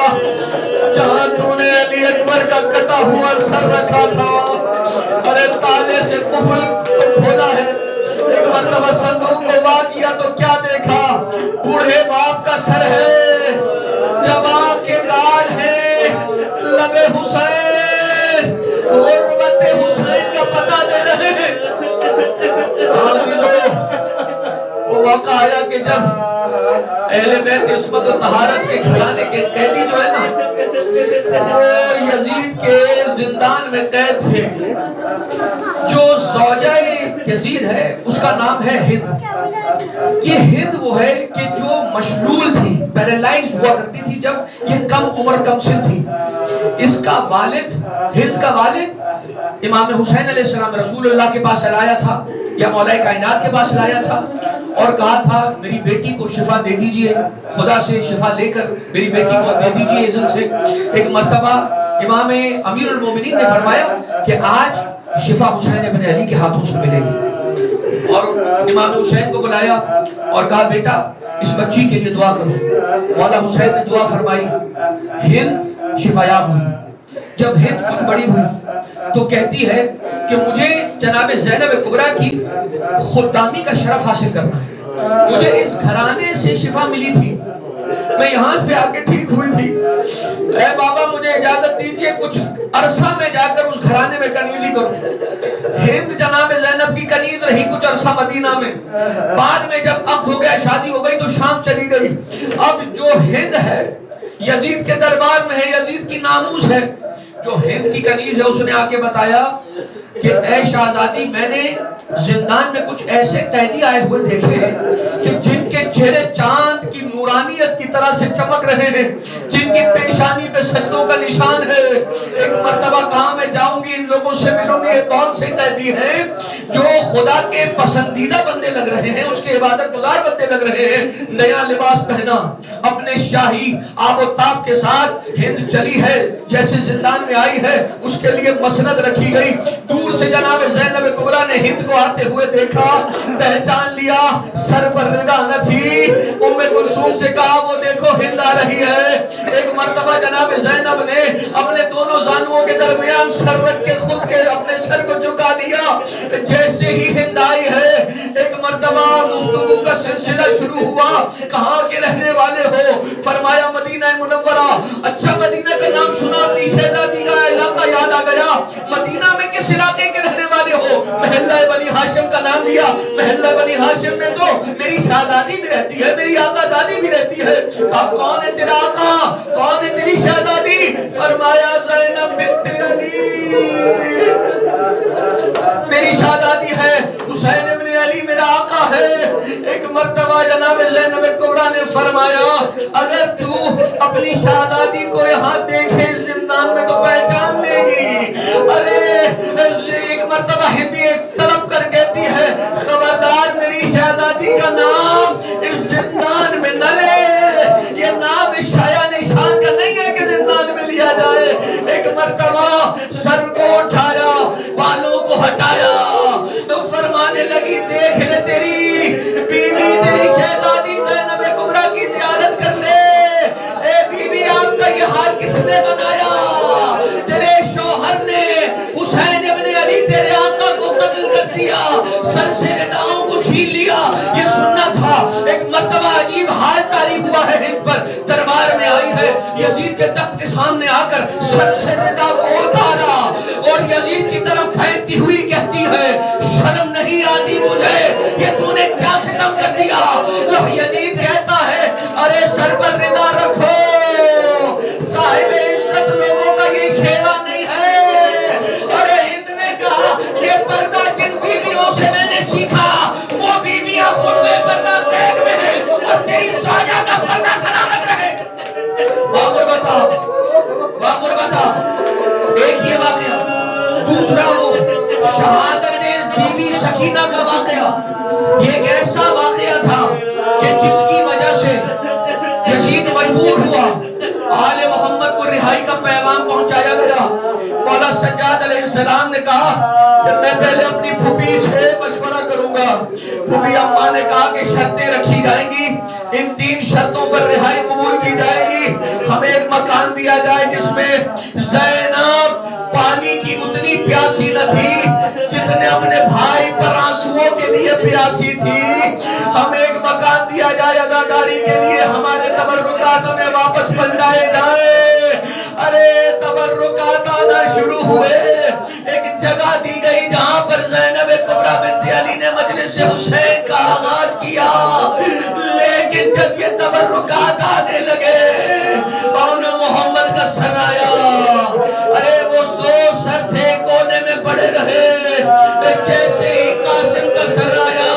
[SPEAKER 2] جہاں تو نے علی اکبر کا کٹا ہوا سر رکھا تھا. ارے تالے سے قفل کو کھولا ہے, ایک مرتبہ صندوق کو وا کیا تو کیا دیکھا, بوڑھے باپ کا سر ہے, جوان کے گال ہے, لبے حسین, غربت حسین کا پتہ دے رہے ہیں. وہ موقع آیا کہ جب اہل بیت عصمت و طہارت کے گھرانے کے قیدی جو ہے نا وہ یزید کے زندان میں قید تھے. جو زوجہ یزید ہے اس کا نام ہے ہند. یہ ہند وہ ہے کہ جو مشلول تھی, پیرالائزڈ ہوا کرتی تھی جب یہ کم عمر کم سن تھی. اس کا والد, ہند کا والد امام حسین علیہ السلام رسول اللہ کے پاس لایا تھا یا مولا کائنات کے پاس لایا تھا اور کہا تھا میری بیٹی کو شفا دے دیجئے, خدا سے شفا لے کر میری بیٹی کو دے دیجئے اذن سے. ایک مرتبہ امام امیر المومنین نے فرمایا کہ آج شفا حسین ابن علی کے ہاتھوں سے ملے گی, اور امام حسین کو بلایا اور کہا بیٹا اس بچی کے لیے دعا کرو. مولا حسین نے دعا فرمائی, ہند شفایاب ہوئی. جب ہند کچھ بڑی ہوئی تو کہتی ہے کہ مجھے جناب زینب کبریٰ کی خدامی کا شرف حاصل کرنا ہے, مجھے اس گھرانے سے شفا ملی تھی, میں یہاں پہ آ کے ٹھیک ہوئی تھی. اے بابا مجھے اجازت دیجئے کچھ عرصہ میں جا کر اس گھرانے میں کنیزی کروں. ہند جناب زینب کی کنیز رہی کچھ عرصہ مدینہ میں, بعد میں جب عقد ہو گیا شادی ہو گئی تو شام چلی گئی. اب جو ہند ہے یزید کے دربار میں ہے, یزید کی ناموس ہے. جو ہند کی کنیز ہے اس نے آ کے بتایا کہ اے شہزادی میں نے زندان میں کچھ ایسے قیدی آئے ہوئے دیکھے ہیں کہ جن کے چہرے چاند کی نورانیت کی طرح سے چمک رہے ہیں, جن کی پیشانی پہ سجدوں کا نشان ہے. ایک مرتبہ کہاں میں جاؤں گی ان لوگوں سے ملوں گی, یہ کون سے قیدی ہیں جو خدا کے پسندیدہ بندے لگ رہے ہیں، اس کے عبادت گزار بندے لگ رہے ہیں، نیا لباس پہنا، اپنے شاہی آب و تاب کے ساتھ ہند چلی ہے، جیسے زندان میں آئی ہے، اس کے لیے مسند رکھی گئی۔ دور سے جناب زینب کبریٰ نے ہند کو آتے ہوئے دیکھا، پہچان لیا، سر پر ردا نہ تھی۔ ام کلثوم سے کہا وہ دیکھو ہند آ رہی ہے۔ ایک مرتبہ جناب زینب نے اپنے دونوں زانووں کے درمیان سر رکھ کے خود کے اپنے سر کو جھکا لیا۔ جیسے ہی ہند آئی ہے، ایک مرتبہ گفتگو کا سلسلہ شروع ہوا۔ کہاں کے رہنے والے ہو؟ فرمایا مدینہ منورہ۔ اچھا، مدینہ کا نام سنا، اپنی شہزادی کا علاقہ یاد آ گیا۔ مدینہ میں کس علاقے کے رہنے والے ہو؟ محلہ بنی ہاشم کا نام لیا۔ محلہ بنی ہاشم میں تو میری شہزادی بھی رہتی ہے، میری آقا زادی بھی رہتی ہے۔ کہا کون ہے تیرا آقا؟ کون ہے تیری شہزادی؟ فرمایا زینب بنت علی، میری شہزادی ہے۔ حسین ابن علی میرا آقا ہے۔ ایک مرتبہ جناب زینب کبریٰ نے فرمایا اگر تو اپنی شہزادی کو یہاں دیکھے اس زندان میں تو پہچان لے گی۔ ارے ایک مرتبہ ہندی طلب کر کہتی ہے خبردار میری شہزادی کا نام اس زندان میں نہ لے، یہ نام اس شایع نشان کا نہیں ہے کہ زندان میں لیا جائے۔ ایک مرتبہ سر کو اٹھایا، بالوں کو ہٹایا، تو فرمانے لگی دیکھ لے تیری بیوی تیری شہزادی زینب کبریٰ کی زیارت کر لے۔ اے بیوی آپ کا یہ حال کس نے بنایا؟ تیرے شوہر نے حسین ابن علی تیرے آقا کو قتل کر دیا، سر سے رداؤں کو چھین لیا، یہ سننا تھا۔ ایک مرتبہ عجیب حال طاری ہوا ہے ہند پر، دربار میں آئی ہے، یزید کے تخت کے سامنے آ کر سر سے ردا کو اتارا اور یزید کی طرف پھینکتی ہوئی کہتی ہے شرم نہیں آتی مجھے، یہ تو نے کیا ستم کر دیا؟ یزید کہتا ہے ارے سر پر ردا رکھو، صاحب عزت لوگوں کا یہ شیوا نہیں ہے۔ ارے ہند نے کہا یہ پردہ جن بیویوں سے میں نے سیکھا وہ بیویاں خود میں پردہ قید میں ہیں، اور تیری زوجہ کا پردہ سلامت رہے۔ بتا ایک یہ واقعہ، دوسرا وہ شہادت بی بی سکینہ کا واقعہ۔ یہ ایک ایسا واقعہ تھا کہ جس کی وجہ سے یزید مجبور ہوا، آل محمد کو رہائی کا پیغام پہنچایا گیا۔ مولا سجاد علیہ السلام نے کہا کہ میں پہلے اپنی پھوپھی سے مشورہ کروں گا۔ پھوپھی اماں نے کہا کہ شرطیں رکھی جائیں گی، ان 3 شرطوں پر رہائی قبول کی جائے گی۔ ہمیں ایک مکان دیا جائے جس میں زینب پانی کی اتنی پیاسی نہ تھی جتنے اپنے بھائی پر آنسوؤں کے لیے پیاسی تھی۔ ہمیں ایک مکان دیا جائے عزاداری کے لیے، ہمارے تبرکات ہمیں واپس پلٹائے جائے۔ ارے تبرکات آنا شروع ہوئے، ایک جگہ دی گئی جہاں پر زینب کبریٰ بنت علی نے مجلس حسین کا آغاز کیا، لیکن جب یہ تبرکات آنے لگے اور محمد کا سر آیا، ارے وہ 2 سر تھے کونے میں پڑے رہے۔ جیسے ہی قاسم کا سر آیا،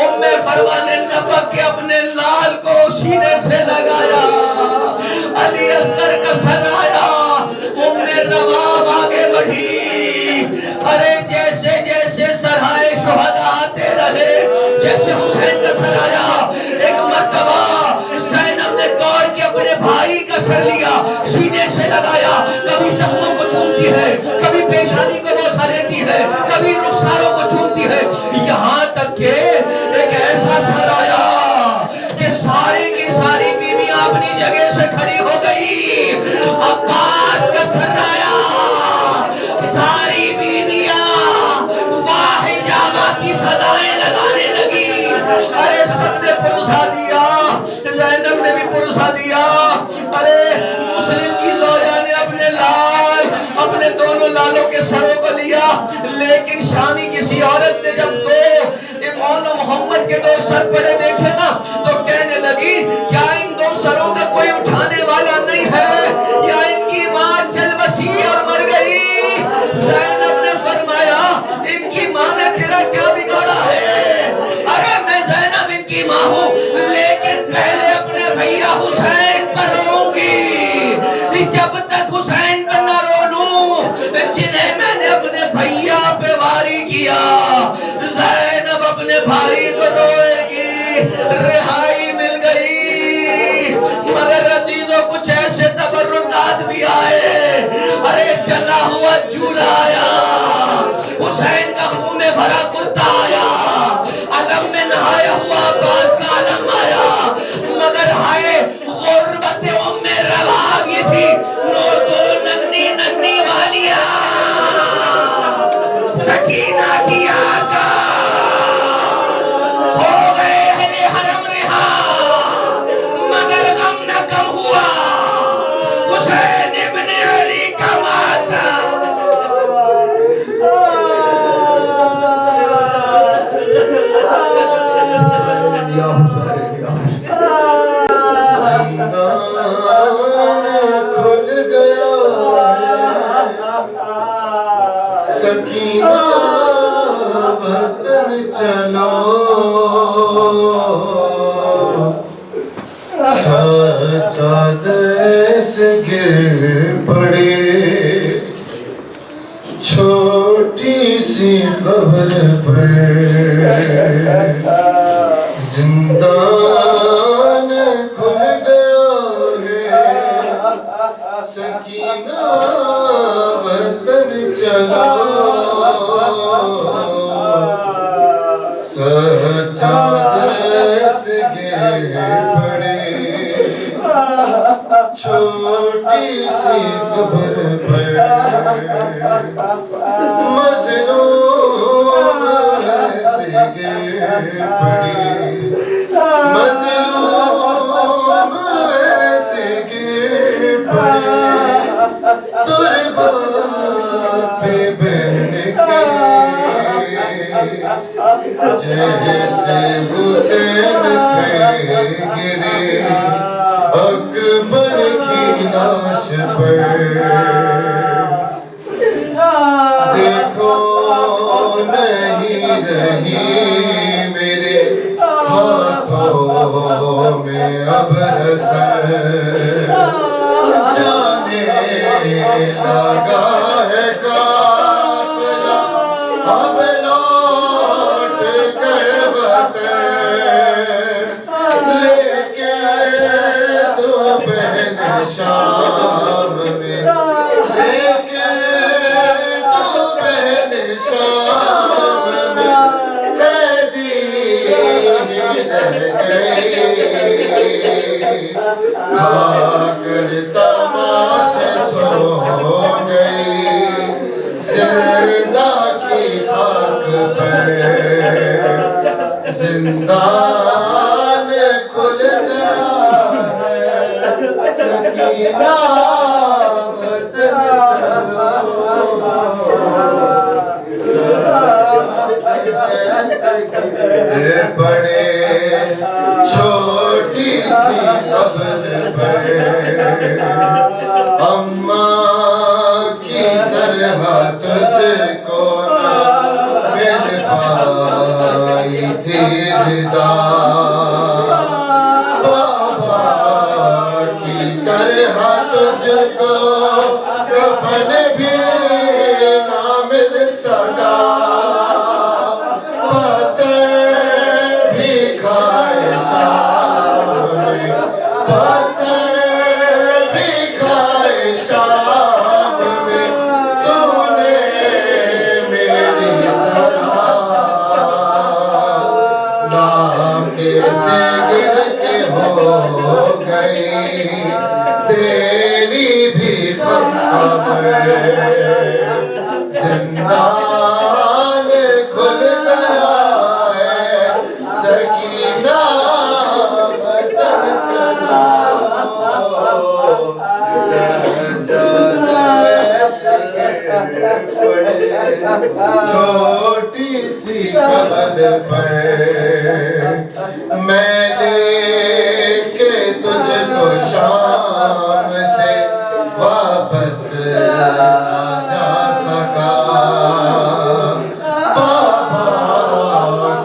[SPEAKER 2] ام فروہ نے لپک کے اپنے لال کو سینے سے لگایا۔ علی اصغر کا سر آیا، ام رواب آگے بڑھی۔ ارے جیسے جیسے سرائے شہداء آتے رہے، جیسے حسین کا سر آیا، ایک مرتبہ زینب نے دوڑ کے اپنے بھائی کا سر لیا، سینے سے لگایا، کبھی زخموں کو چومتی ہے، کبھی پیشانی کو بوسہ دیتی ہے، کبھی رخساروں کو چومتی ہے، یہاں تک کہ ایک ایسا سر آیا کہ ساری کی ساری بیویاں اپنی جگہ سے کھڑی ہو گئی۔ عباس کا سر آیا، ساری بیویاں واہ جامع کی صدائیں لگانے لگی۔ ارے سب نے پرسا دیا، زینب نے بھی پرسا دیا۔ ارے مسلم کی زوجہ نے اپنے لال، اپنے دونوں لالوں کے سروں کو لیا، لیکن شامی کسی عورت نے جب 2 امام محمد کے 2 سر پڑے دیکھے نا تو کہنے لگی کیا ان 2 سروں کا کوئی اٹھانے والا نہیں ہے، یا ان کی ماں چل بسی اور مر گئی؟ زینب نے فرمایا ان کی ماں نے تیرا کیا بگاڑا ہے؟ اگر میں زینب ان کی ماں ہوں، لیکن پہلے اپنے بھیا حسین پر روں گی، جب تک حسین پر نہ رو لوں جنہیں میں نے اپنے بھیا پہ واری کیا، کرتا آیا، حسین کا خون میں بھرا کرتا آیا، علم میں نہایا ہوا عباس کا علم آیا، مگر ہائے غربت ام روا کی تھی، نو تو ننی ننی والیاں سکینہ کی آقا ہو گئے اہل حرم رہا، مگر غم نہ کم ہوا حسین ابن علی کا ماتم۔ یا حسین یا حسین
[SPEAKER 1] زندان کھل گیا ہے، سکینہ وطن چلو، سجاد سے گر پڑے چھوٹی سی قبر پر، زندان کھل گیا ہے، سکینہ وطن چلو، سجاد سے گر پڑے چھوٹی سی قبر پر، مظلوم ایسے گر پڑے، مظلوم ایسے گر پڑے، تربات پہ بہن کے، جیسے حسین تھے گرے اکبر کی لاش پر، دیکھو نہیں رہی میرے ہاتھوں میں اب اثر، جانے لگا ہے قافلہ اب لوٹ کر وطن، لے کے تو بہن شام میں، لے کے تو بہن شام میں، قیدی رہ گئی، کھا کر تماچے سو گئی، زندہ کی خاک پر، زندان کھل گیا ہے، سکینہ وطن چلو، بڑے چھوٹی سی قبر پر، اماں کی طرح تجھ کو نہ مل پائی تھی ردا، بابا کی طرح تجھ کو کفن بھی نہ مل سکا، پتھر بھی کھائے شام میں، پتھر بھی کھائے شام میں، تو نے میری طرح ناکے سے گر کے ہو گئی، تیری بھی خبر، زندان کھل گیا ہے، سکینہ وطن چلو، چھوٹی سی قبر پر، میں لے کے تجھ کو شام سے واپس نہ جا سکا، بابا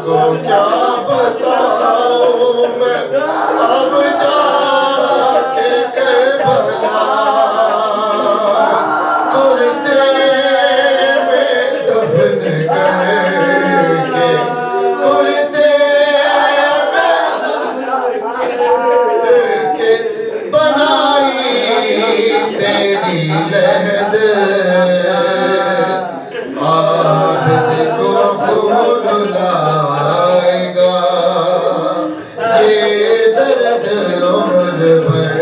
[SPEAKER 1] کو کیا بتاؤں میں اب جا کے کربلا، کرتے میں دفن کر کے، کرتے میں عابد کو خون لائے گا یہ درد عمر بھر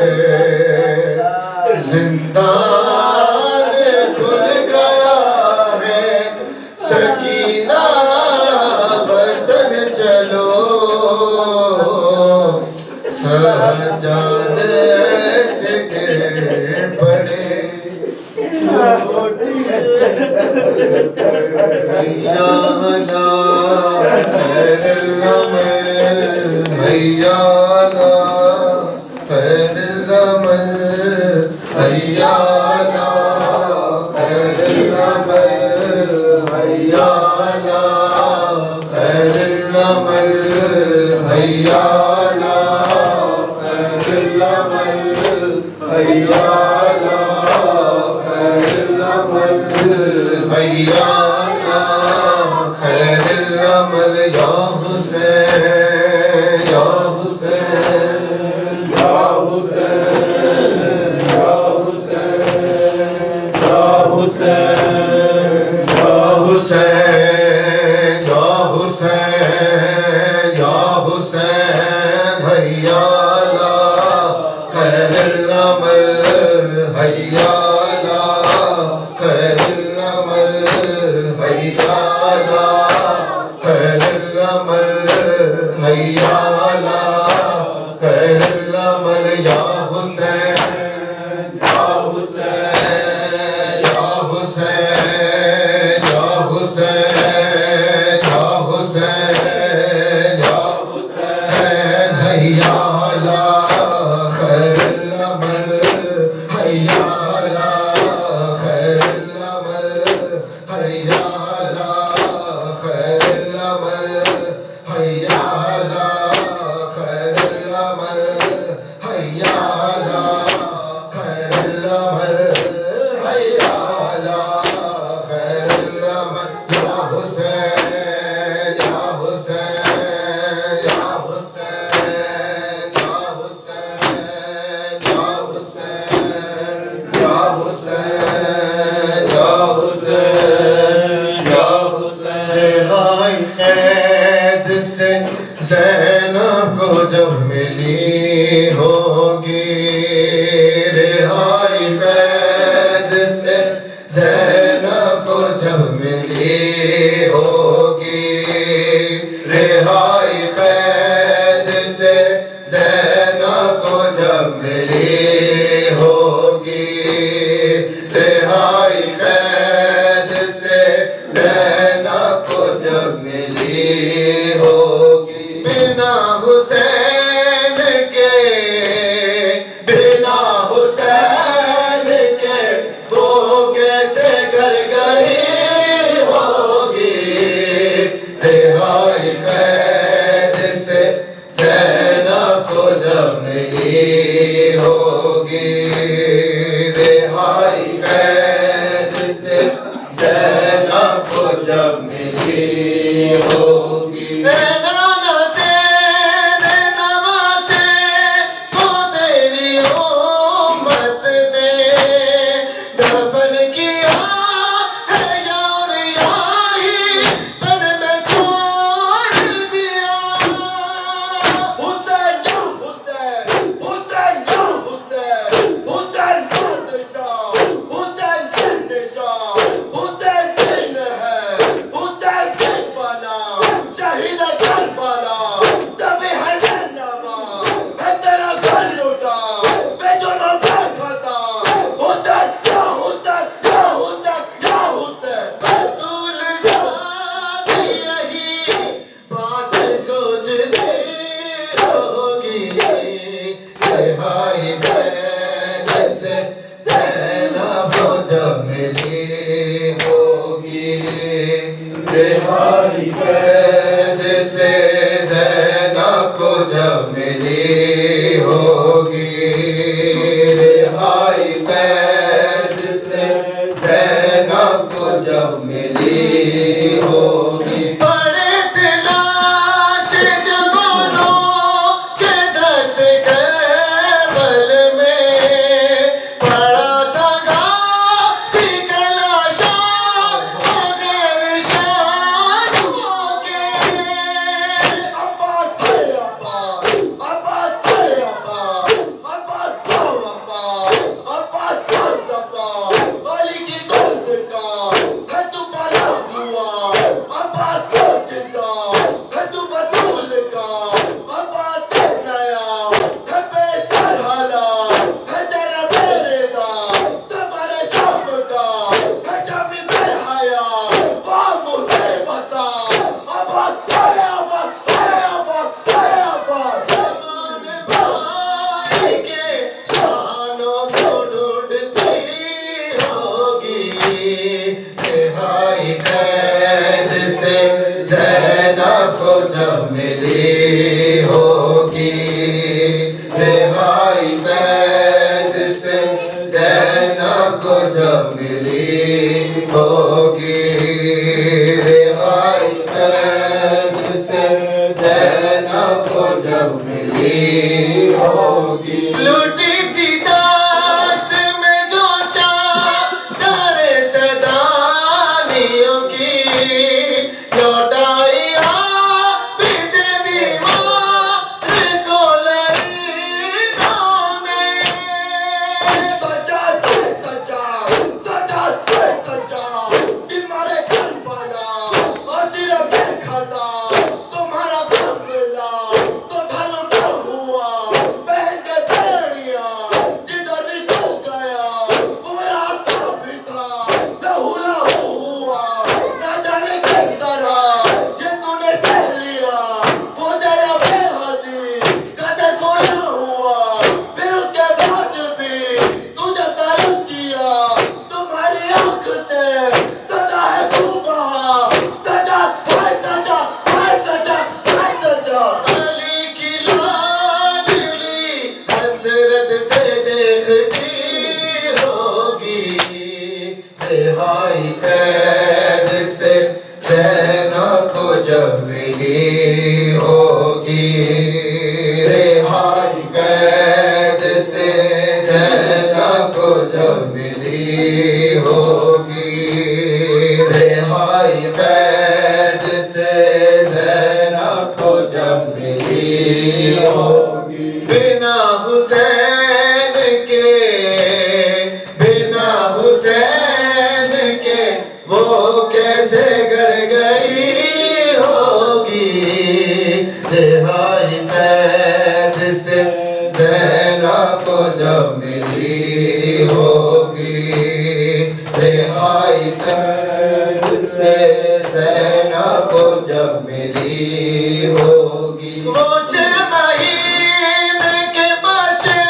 [SPEAKER 1] زندان کھل گیا ہے سکینہ وطن چلو سجادے سے گر پڑے حیا علی خیر العمل حیا علی خیر العمل حیا علی خیر العمل حیا علی خیر العمل حیا علی خیر العمل حیا علی خیر العمل حیا علی خیر العمل یا حسین یا حسین یا حسین یا حسین یا حسین یا حسین یا حسین یا حسین حیا علی خیر العمل حیا علی خیر العمل حیا علی خیر العمل حیا علی خیر العمل یا حسین یا حسین یا حسین یا حسین یا حسین یا حسین حیا علی خیر العمل حیا علی خیر العمل حیا علی خیر العمل حیا علی خیر العمل حیا علی خیر العمل حیا علی خیر العمل یا حسین یا حسین یا حسین یا حسین یا حسین یا حسین یا حسین یا حسین رہائی قید سے زینب کو جب ملی ہوگی رہائی قید سے زینب کو جب ملی ہوگی رہائی قید سے زینب کو جب ملی ہوگی رہائی قید سے زینب کو جب ملی ہوگی بنا حسین کے بنا حسین کے وہ کیسے گھر گئی ہوگی رہائی قید سے زینب کو جب ملی ہوگی رہائی قید سے زینب کو جب ملی ہوگی نانا تیرے نواسے کو تیری امت نے دفن کیا ہے یار یاہی پر میں چھوڑ دیا حسین حسین حسین حسین حسین نشاں حسین نشاں حسین دین ہے حسین دین بنا شہید کربلا تبھی ہے نوا ہے تیرا گھر لوٹا بے جرم پہ کھاتا حسین یا حسین یا حسین یا حسین بطول ساتھ یہی بات سوچتے ہوگی رہائی قید سے زینب کو جب ملی ہوگی رہائی قید سے زینب کو جب ملی ہوگی رہائی قید سے زینب کو جب ملی ہوگی بڑے تلاش جوانوں کے دشت کربل میں پڑا تھا غازی کا لاشا ہو گیا عباس معجزہ ہے تو بطول کا، عباس نیا ہے بیشتر حالات ہے تیرا میرے دا، سفر شام کا ہے شامی بے حیا اور مصیبتہ، عباس ہے عباس ہے عباس ہے عباس، زمان بھائی کے شانوں کو ڈھونڈتی ہوگی، رہائی قید سے زینب کو جب ملی ہوگی، رہائی قید سے زینب کو جب ملی ہوگی، رہائی قید سے زینب کو جب ملی ہوگی، لوٹی تھی داشت میں جو چادر سیدانیوں کی، لوٹائی عابد بیمار کو لعینوں نے، سجاد سجاد سجاد بیمار کربلا اور صرف کھاتا تمہارا قافلہ تو دھلتا ہوا بہن کے بیڑیاں، جدھر بھی تو گیا وہ راستہ بھی تھا لہو لہو ہوا، نہ جانے کس طرح یہ تو نے سہ لیا، وہ تیرا بے حدی قدر کو نہ ہوا، پھر اس کے بعد بھی تو جب تک جیا تمہاری آنکھ سے سدا ہے تو کہا، سجا ہے سجا ہے سجا ہے سجا، علی کی لاڈلی حسرت سے دیکھتی ہوگی، رہائی قید سے زینب کو جب ملی ہوگی، رہائی قید سے زینب کو جب ملی ہوگی، رہائی قید سے زینب کو جب ملی ہوگی، بنا حسین کے وہ کیسے گر گئی ہوگی، رہائی قید سے زینب کو جب ملی ہوگی، رہائی قید سے زینب کو جب ملی ہوگی، وہ چھ مہینے کے بچے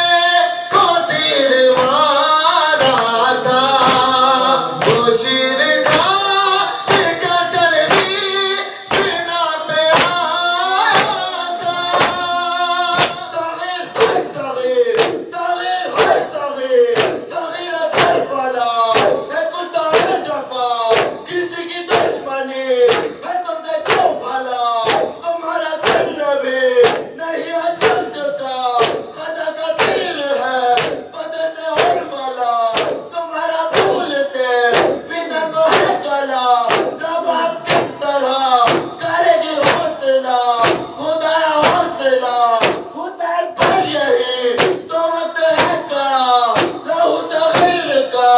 [SPEAKER 1] کو تیر مارا تھا، وہ شیر کا سر بھی سینہ پہ آیا تھا، صغیر ہے صغیر صغیر ہے صغیر صغیر کربلا ہے کشتہ ہے جفا، کسی کی دشمنی ہے تم سے کیوں بھلا، تمہارا سن بھی نہیں ہے جنگ کا، خدا کا تیر ہے پتے سے ہر بلا، تمہارا پھول سے پیتا کو ہے گلا، رب آپ کس طرح کرے گی حوصلہ، خدایا حوصلہ، حسین پر یہی تو وقت ہے کڑا، لہو صغیر کا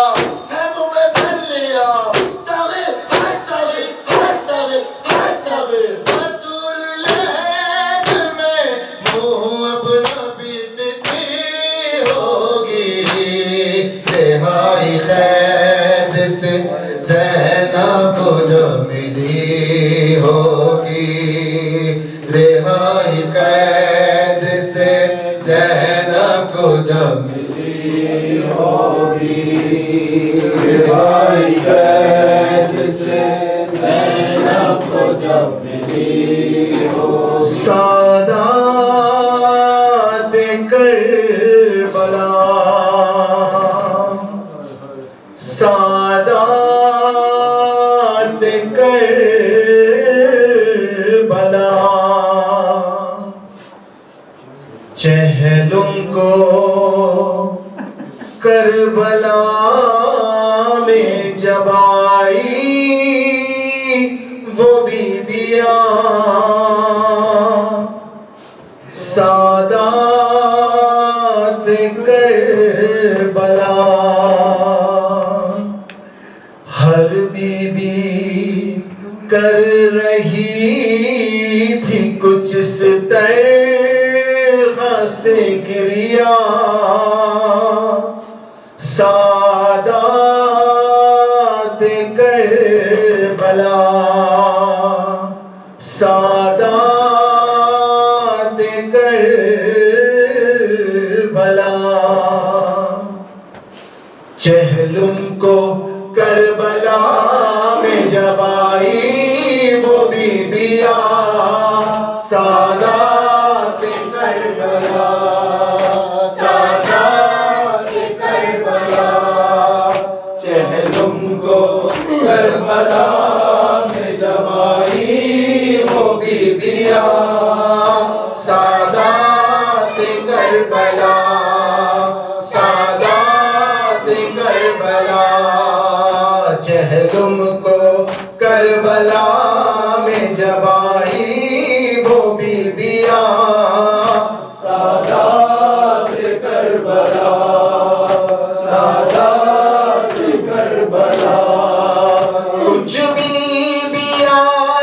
[SPEAKER 1] ہے منہ پہ بھر لیا، صغیر ہے صغیر ہے صغیر ہے صغیر، بطول لہد میں منہ اپنا پیٹتی ہوگی، رہائی قید سے زینب کو جب ملی ہوگی، رہائی قید سے زینب کو جب ملی ہوگی، رہائی قید سے زینب کو جب ملی ہوگی، سادات کربلا سادات کربلا، چہلم کو کربلا میں جب آئی وہ بیبیاں، سادات کربلا، ہر بی بی کر رہی تھی کچھ اس طرح سے گریا سادات کربلا سادات کربلا چہلم کو کربلا میں جب آئی وہ بی بیا سادات کربلا سادات کربلا چہلم کو کربلا میں جب آئی وہ بی بیا سادات کربلا سادات کربلا چہلم کو کربلا میں جب آئی وہ بی بیا سادات کربلا سادات کربلا کچھ بی بیا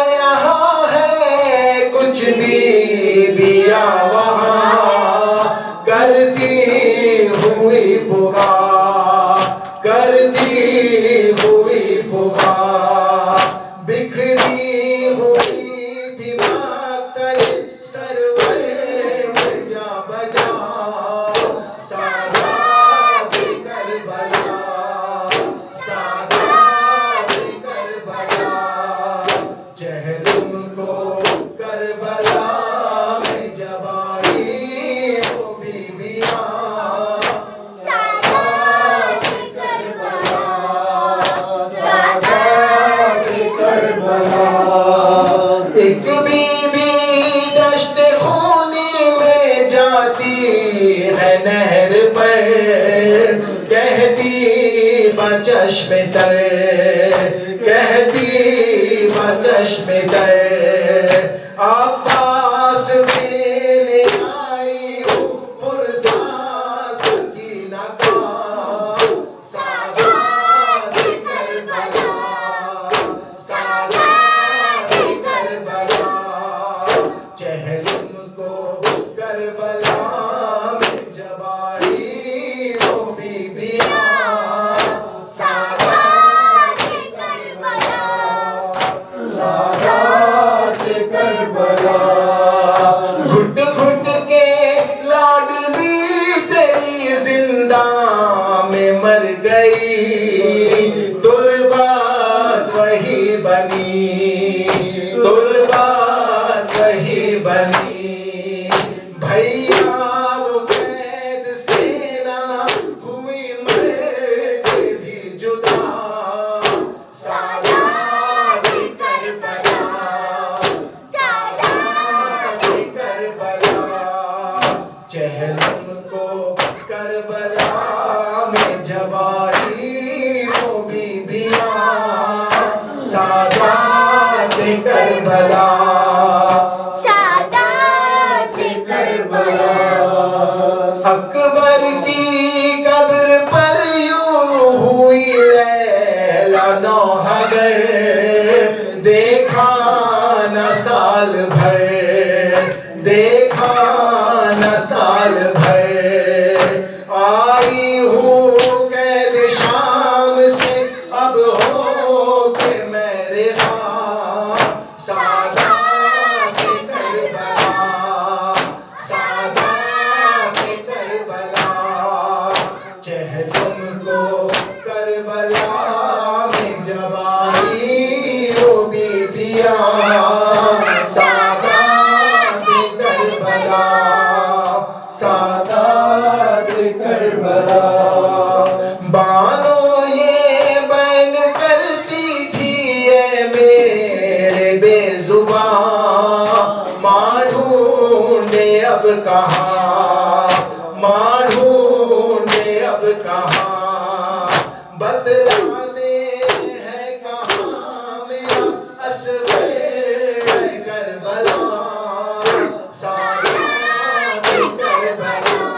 [SPEAKER 1] یہاں ہے کچھ بی بیا وہاں کرتی ہوئی پکار کرتی ہوئی پکار بکھری ہوئی تھی ماتل سرور میں جا بجا سادات کربلا سادات کربلا چہلم کو کربلا میں جب آئی وہ بی بیا سادات کربلا سادات کربلا ایک بی بی دشت خونی میں جاتی ہے نہر پر کہتی بچشم تر کہتی بچشم تر عباس دینے آئی ہوں پرساس کی نقاب سادات کربلا سادات کربلا چہلم کو کربلا میں جب آئی وہ بی بیا سادات کربلا سادات کربلا گھٹ گھٹ کے لاڈلی تیری زندہ میں مر گئی تربات وہی بنی تربات وہی بنی بھیا وہ قید سے نہ ہوئی مر کے بھی جدا سادات کربلا سادات کربلا چہلم کو کربلا میں جب آئی وہ بی بیا سادات کربلا سادات کربلا اکبر کی قبر پر یوں ہوئی لیلا نوحگر دیکھا نہ سال بھر دیکھا نہ سال بھر آئی ہوں قید شام سے اب ہو کے میرے ہاں سادات کربلا سادات کربلا چہلم کو کربلا میں جب آئی وہ بی بیا سادات کربلا سادات کربلا بانو یہ بین کرتی تھی اے میرے بے زباں ماں ڈھونڈے اب کہاں ماں ڈھونڈے اب کہاں بتلانے ہے کہاں میرا اصغر کربلا سادات کربلا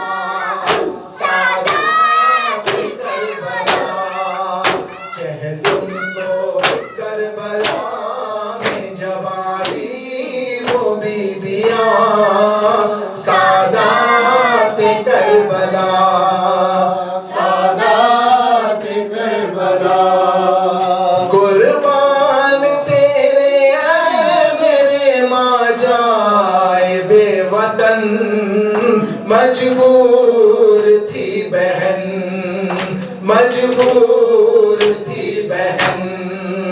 [SPEAKER 1] سادات کربلا چہلم کو کربلا وطن مجبور تھی بہن مجبور تھی بہن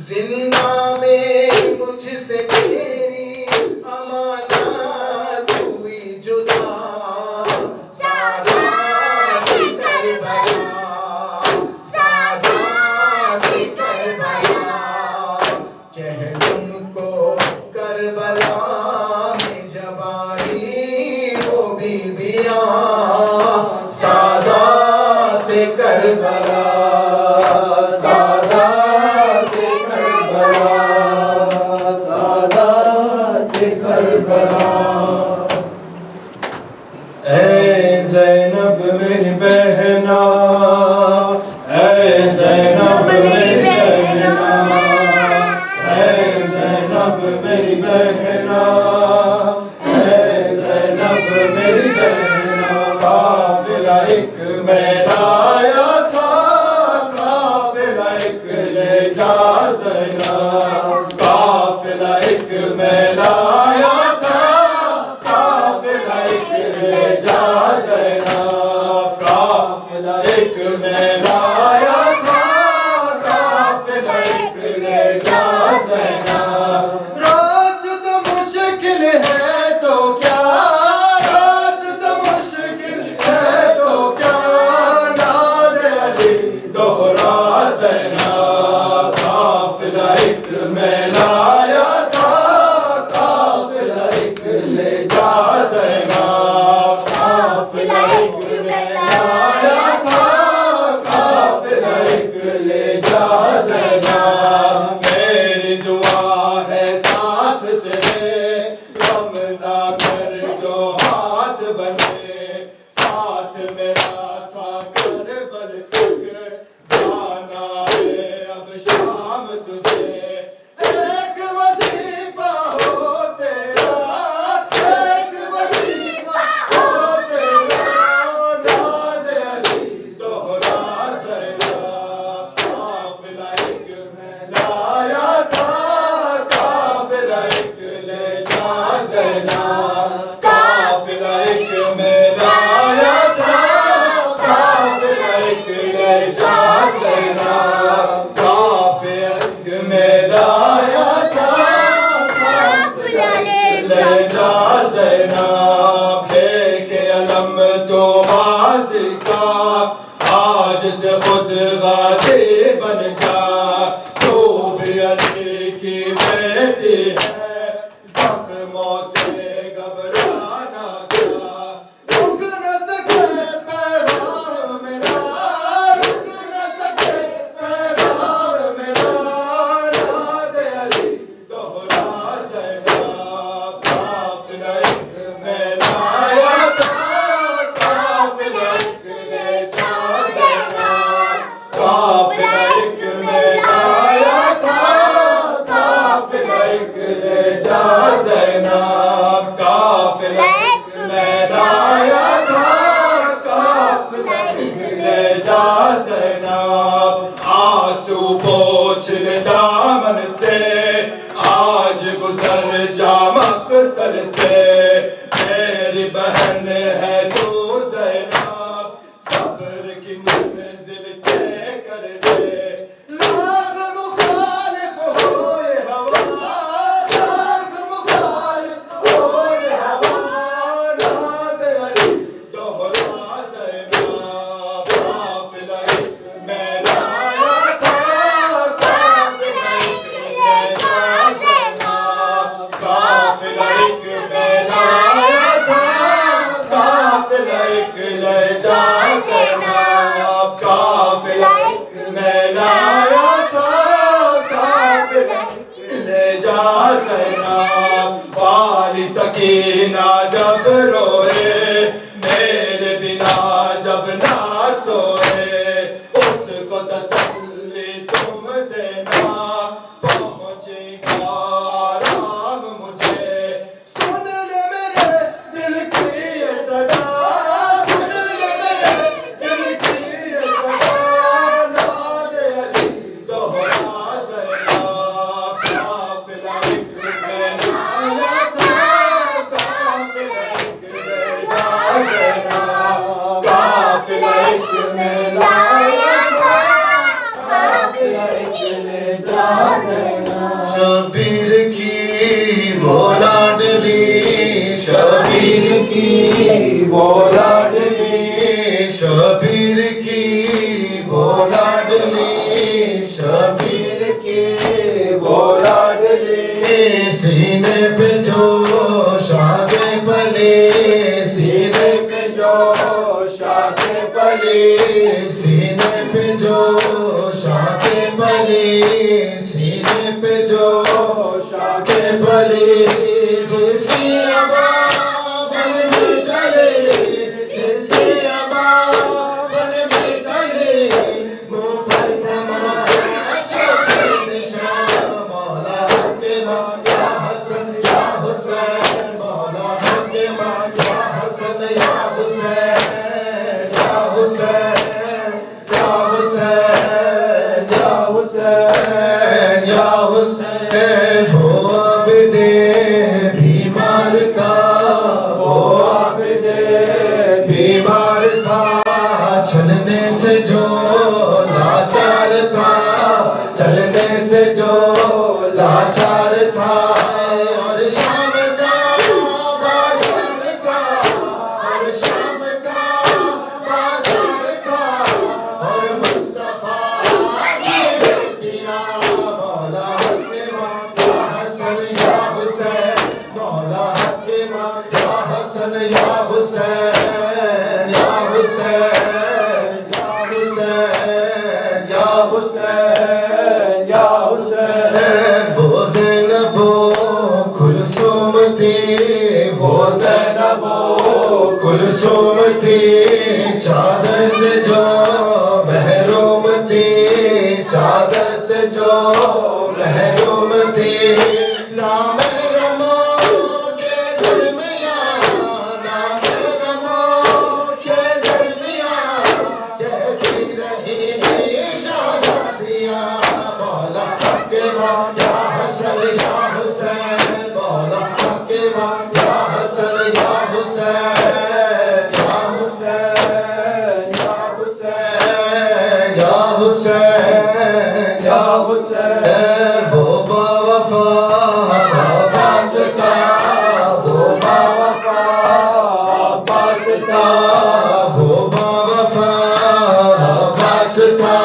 [SPEAKER 1] زندہ میں مجھ سے تیری امانت ہوئی جدا سادات کربلا سادات کربلا چہلم کو کربلا میں جب آئی وہ بیبیاں سادات کربلا سادات کربلا سادات کربلا اے زینب میری بہنا اے زینب میری بہنا اے زینب میری بہنا اے زینب میری بہنا قافلہ ایک میں لایا تھا قافلہ ایک لے جا زینب قافلہ ایک میں لایا تھا قافلہ ایک لے جا زینب قافلہ ایک میں لایا تھا قافلہ ایک لے جا زینب راستہ مشکل ہے تو کیا راستہ مشکل ہے تو کیا ناد علی دوہرا زینب قافلہ ایک میں لایا تھا قافلہ ایک لے جا زینب قافلہ ایک میں لایا تھا قافلہ ایک لے جا زینب میری دعا ہے ساتھ تیرے غم نہ کر جو ہاتھ بنے ساتھ میرا تھا کربل تک جانا ہے اب شام تجھے ایک وظیفہ ہو تیرا ایک وظیفہ ہو تیرا ناد علی دوہرا زینب قافلہ ایک میں لایا تھا قافلہ ایک لے جا زینب قافلہ ایک میں لایا تھا قافلہ ایک لے جا زینب قافلہ ایک میں لایا تھا قافلہ ایک لے جا زینب لے کے علم تو غازی کا آج سے خود غازی بن جا تو بھی علی کی بیٹی ہے زخموں سے گھبرانا کیا رک نہ سکے پیغام میرا رک نہ سکے پیغام میرا ناد علی دوہرا زینب قافلہ ایک میں لایا تھا قافلہ ایک لے جا زینب قافلہ ایک میں لایا تھا قافلہ ایک لے جا زینب قافلہ ایک میں لایا تھا قافلہ ایک لے جا زینب آنسو پوچھ لے دامن سے آج گزر جا مقتل سے میری بہن ہے تو زینب صبر کی منزل طے کر دے لاغ مخالف ہوئے ہوا لاغ مخالف ہوئے ہوا ناد علی دوہرا زینب قافلہ ایک میں لایا تھا قافلہ ایک لے جا زینب قافلہ ایک میں لایا تھا قافلہ ایک لے جا زینب قافلہ ایک میں لایا تھا قافلہ ایک لے جا زینب والی سکینہ جب روئے میرے بنا جب نہ سوئے اس کو تسلی تم دینا پہنچے گا آرام مجھے سن لے میرے دل کی یہ صدا سن لے میرے دل کی یہ صدا ناد علی دوہرا زینب قافلہ ایک میں لایا تھا قافلہ زینا قافلہ ایک میں لایا تھا قافلہ ایک میں جا زینا شبیر کی وہ لاڈلی شبیر کی وہ لاڈلی شبیر کی وہ لاڈلی شبیر کی وہ لاڈلی سینے پہ جو شادے پلے سینے پہ جو شادے پلے سینے پہ جو شادے پلے سینے پہ جو شادے پلے جس کی آباد میں چلے جس کی آباد میں چلے منہ پر تمہارا چھوٹے نشان مولا کے ماں یا حسن یا حسین مولا کے ماں یا حسن یا حسین یا حسین یا حسین یا حسین یا حسین ہو عبد بیمار کا وہ عبد بیمار تھا چلنے سے جو لاچار تھا چلنے سے جو لاچار تھا اور شام کا بازار تھا اور شام کا بازار تھا اور مصطفیٰ کی بیٹیاں مولا کے ماں یا حسن یا حسین مولا کے ماں یا حسن یا حسین یا حسین یا حسین یا حسین یا حسین وہ زینب و کلثوم تھی وہ زینب و کلثوم تھی چادر سے جو محروم تھی چادر سے جو محروم تھی نام رمو کے درمیان نام رمو کے درمیان کہتی رہی شہزادیاں مولا کے ماں یا حسن یا حسین مولا کے ماں یا حسن یا حسین یا حسین یا حسین یا حسین یا حسین وہ باوفا عباس کا وہ باوفا عباس کا وہ باوفا عباس کا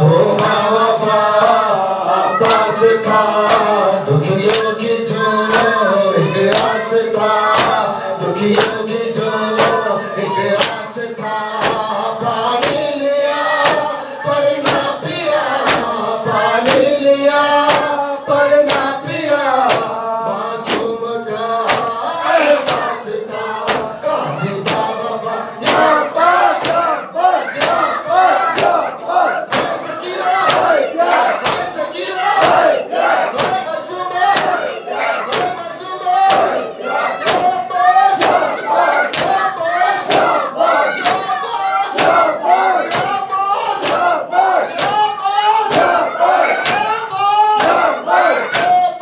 [SPEAKER 1] وہ باوفا عباس کا دکھیوں کی جو ایک آس تھا دکھیوں کی جو ایک آس تھا پانی لیا پر نہ پیا پانی لیا پر نہ پیا معصوم کا احساس تھا قاضی کا وفا یا عباس یا عباس یا عباس یا عباس یا سکینہ یا سکینہ یا معصوم یا معصوم یا عباس یا عباس یا عباس یا عباس یا عباس یا عباس یا عباس یا عباس یا عباس یا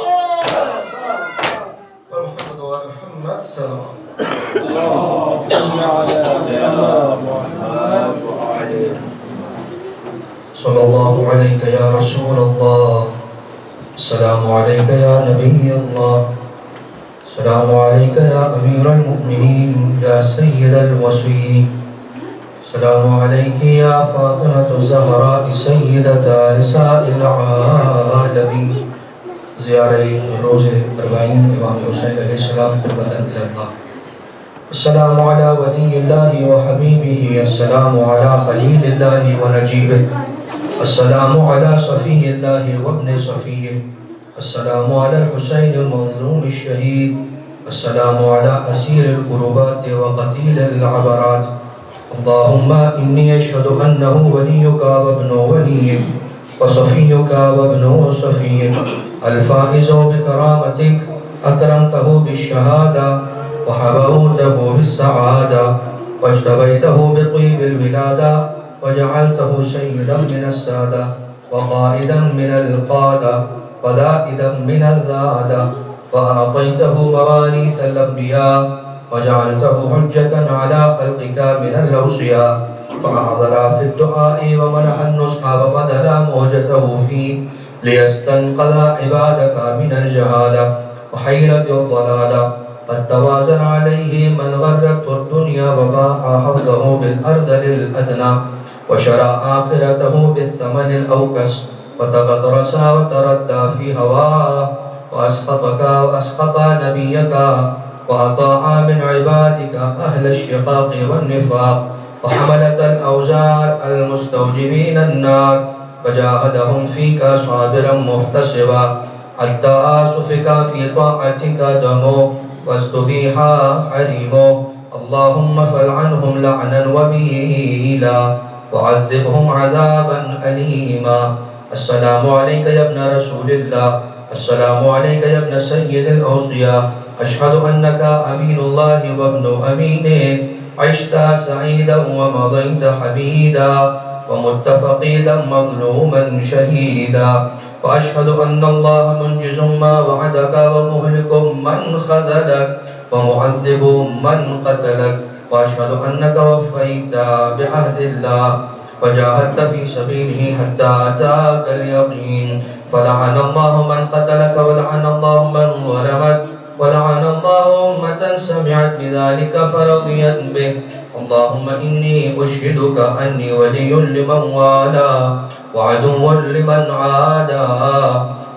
[SPEAKER 1] محمد وآل محمد سلام صلى الله عليك يا رسول الله السلام عليك يا نبي الله السلام عليك يا أمير المؤمنين يا سيد الوصيين السلام عليك يا فاطمة الزهراء سيدة نساء العالمين زیارہ روز 40 امام حسین علیہ السلام قربۃ الی اللہ السلام علی ولی اللہ وحبیبہ السلام علی خلیل اللہ ونجیبہ السلام علی صفی اللہ وابن صفیہ السلام علی الحسین المظلوم الشہید السلام علی اسیر القربات وقتیل العبرات اللہم انی اشہد انہ ولیک وابن ولیک وصفیک وابن صفیک الفائز بکرامتک اکرمته بالشہادہ وحبوته بالسعادة واجتبيته بطيب الولادة وجعلته سيدا من السادة وقائدا من القادة ودائدا من الذادة وأعطيته مواريث الأنبياء
[SPEAKER 2] وجعلته حجة على خلقك من الأوصياء فأحضر في الدعاء ومنح النصح وبذل موجته فيه ليستنقذ عبادك من الجهالة وحيرة الضلالة قد توازن عليه من غرته الدنيا وباع حظه بالأرذل الأدنى وشرى آخرته بالثمن الأوكس وتغطرس وتردى في هواه وأسخطك وأسخط نبيك وأطاع من عبادك أهل الشقاق والنفاق وحملة الأوزار المستوجبين النار فجاهدهم فيك صابرا محتسبا حتى سفك في طاعتك دمه واستبيح حريمه اللهم فلعنهم لعنا وبيلا وعذبهم عذابا أليما السلام عليك يا ابن رسول الله السلام عليك يا ابن سيد الأوصياء أشهد أنك أمين الله وابن أمينه عشت سعيدا ومضيت حميدا ومتفقيدا مظلوما شهيدا وأشهد أن الله منجز ما وعدك ومهلك من خذلك ومعذب من قتلك وأشهد أنك وفيت بعهد الله وجاهدت في سبيله حتى أتاك اليقين فلعن الله من قتلك ولعن الله من ظلمك ولعن الله أمة سمعت بذلك فرضيت به اللهم إني أشهدك أني ولي لمن والى وعدو لمن عادى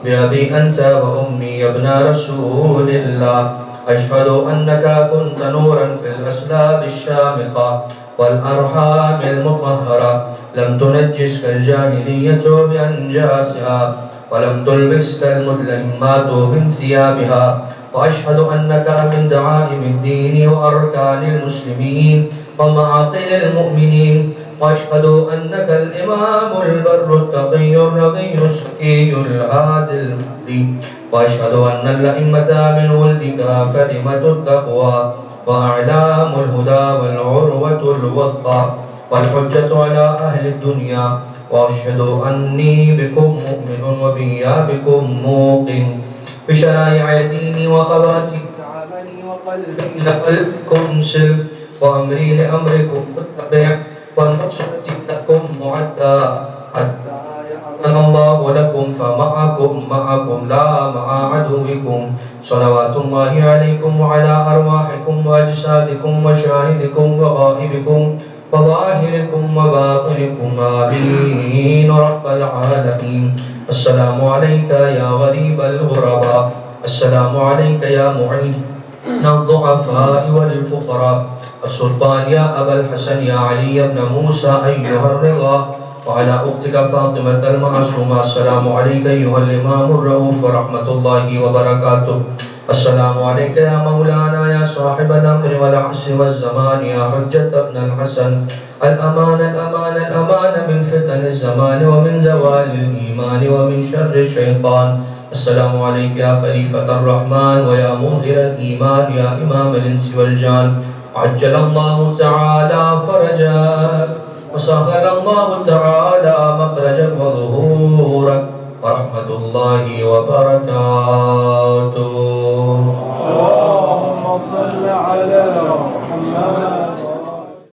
[SPEAKER 2] بأبي أنت وأمي يا ابن رسول الله أشهد أنك كنت نورا في الأسلاب الشامخة والأرحام المطهرة لم تنجسك الجاهلية بأنجاسها ولم تلبسك المدلهمات من ثيابها وأشهد أنك من دعائم الدين وأركان المسلمين ومعاقل المؤمنين وأشهد أنك الإمام البر التقي الرضي الشقي الهادي المهدي وأشهد أن الأئمة من ولدك كلمة التقوى وأعلام الهدى والعروة الوثقى والحجة على أهل الدنيا وأشهد أني بكم مؤمن وبإيابكم موقن بشرائع ديني وخواتم عملي وقلبي لقلبكم سلم وأمري لأمركم متبع والنصرة لكم معدى حتى يأذن الله لكم فمعكم لا مع عدوكم صلوات الله عليكم وعلى أرواحكم وأجسادكم وشاهدكم وغائبكم وظاهركم وباطنكم آمين رب العالمين السلام عليك يا غريب الغرباء السلام عليك يا معين الضعفاء والفقراء السلطان يا أبا الحسن يا علي بن موسى أيها الرضا وعلى أختك فاطمة المعصومة السلام عليك أيها الإمام الرؤوف ورحمة الله وبركاته السلام عليك يا مولانا يا صاحب الأمر والعصر والزمان يا حجة ابن الحسن الأمان الأمان الأمان من فتن الزمان ومن زوال الإيمان ومن شر الشيطان السلام عليك يا خليفة الرحمن ويا مظهر الإيمان يا إمام الإنس والجان عجل الله تعالى فرجك وسهل الله تعالى مخرجك وظهورك ورحمة الله وبركاته
[SPEAKER 3] اللهم صل على محمد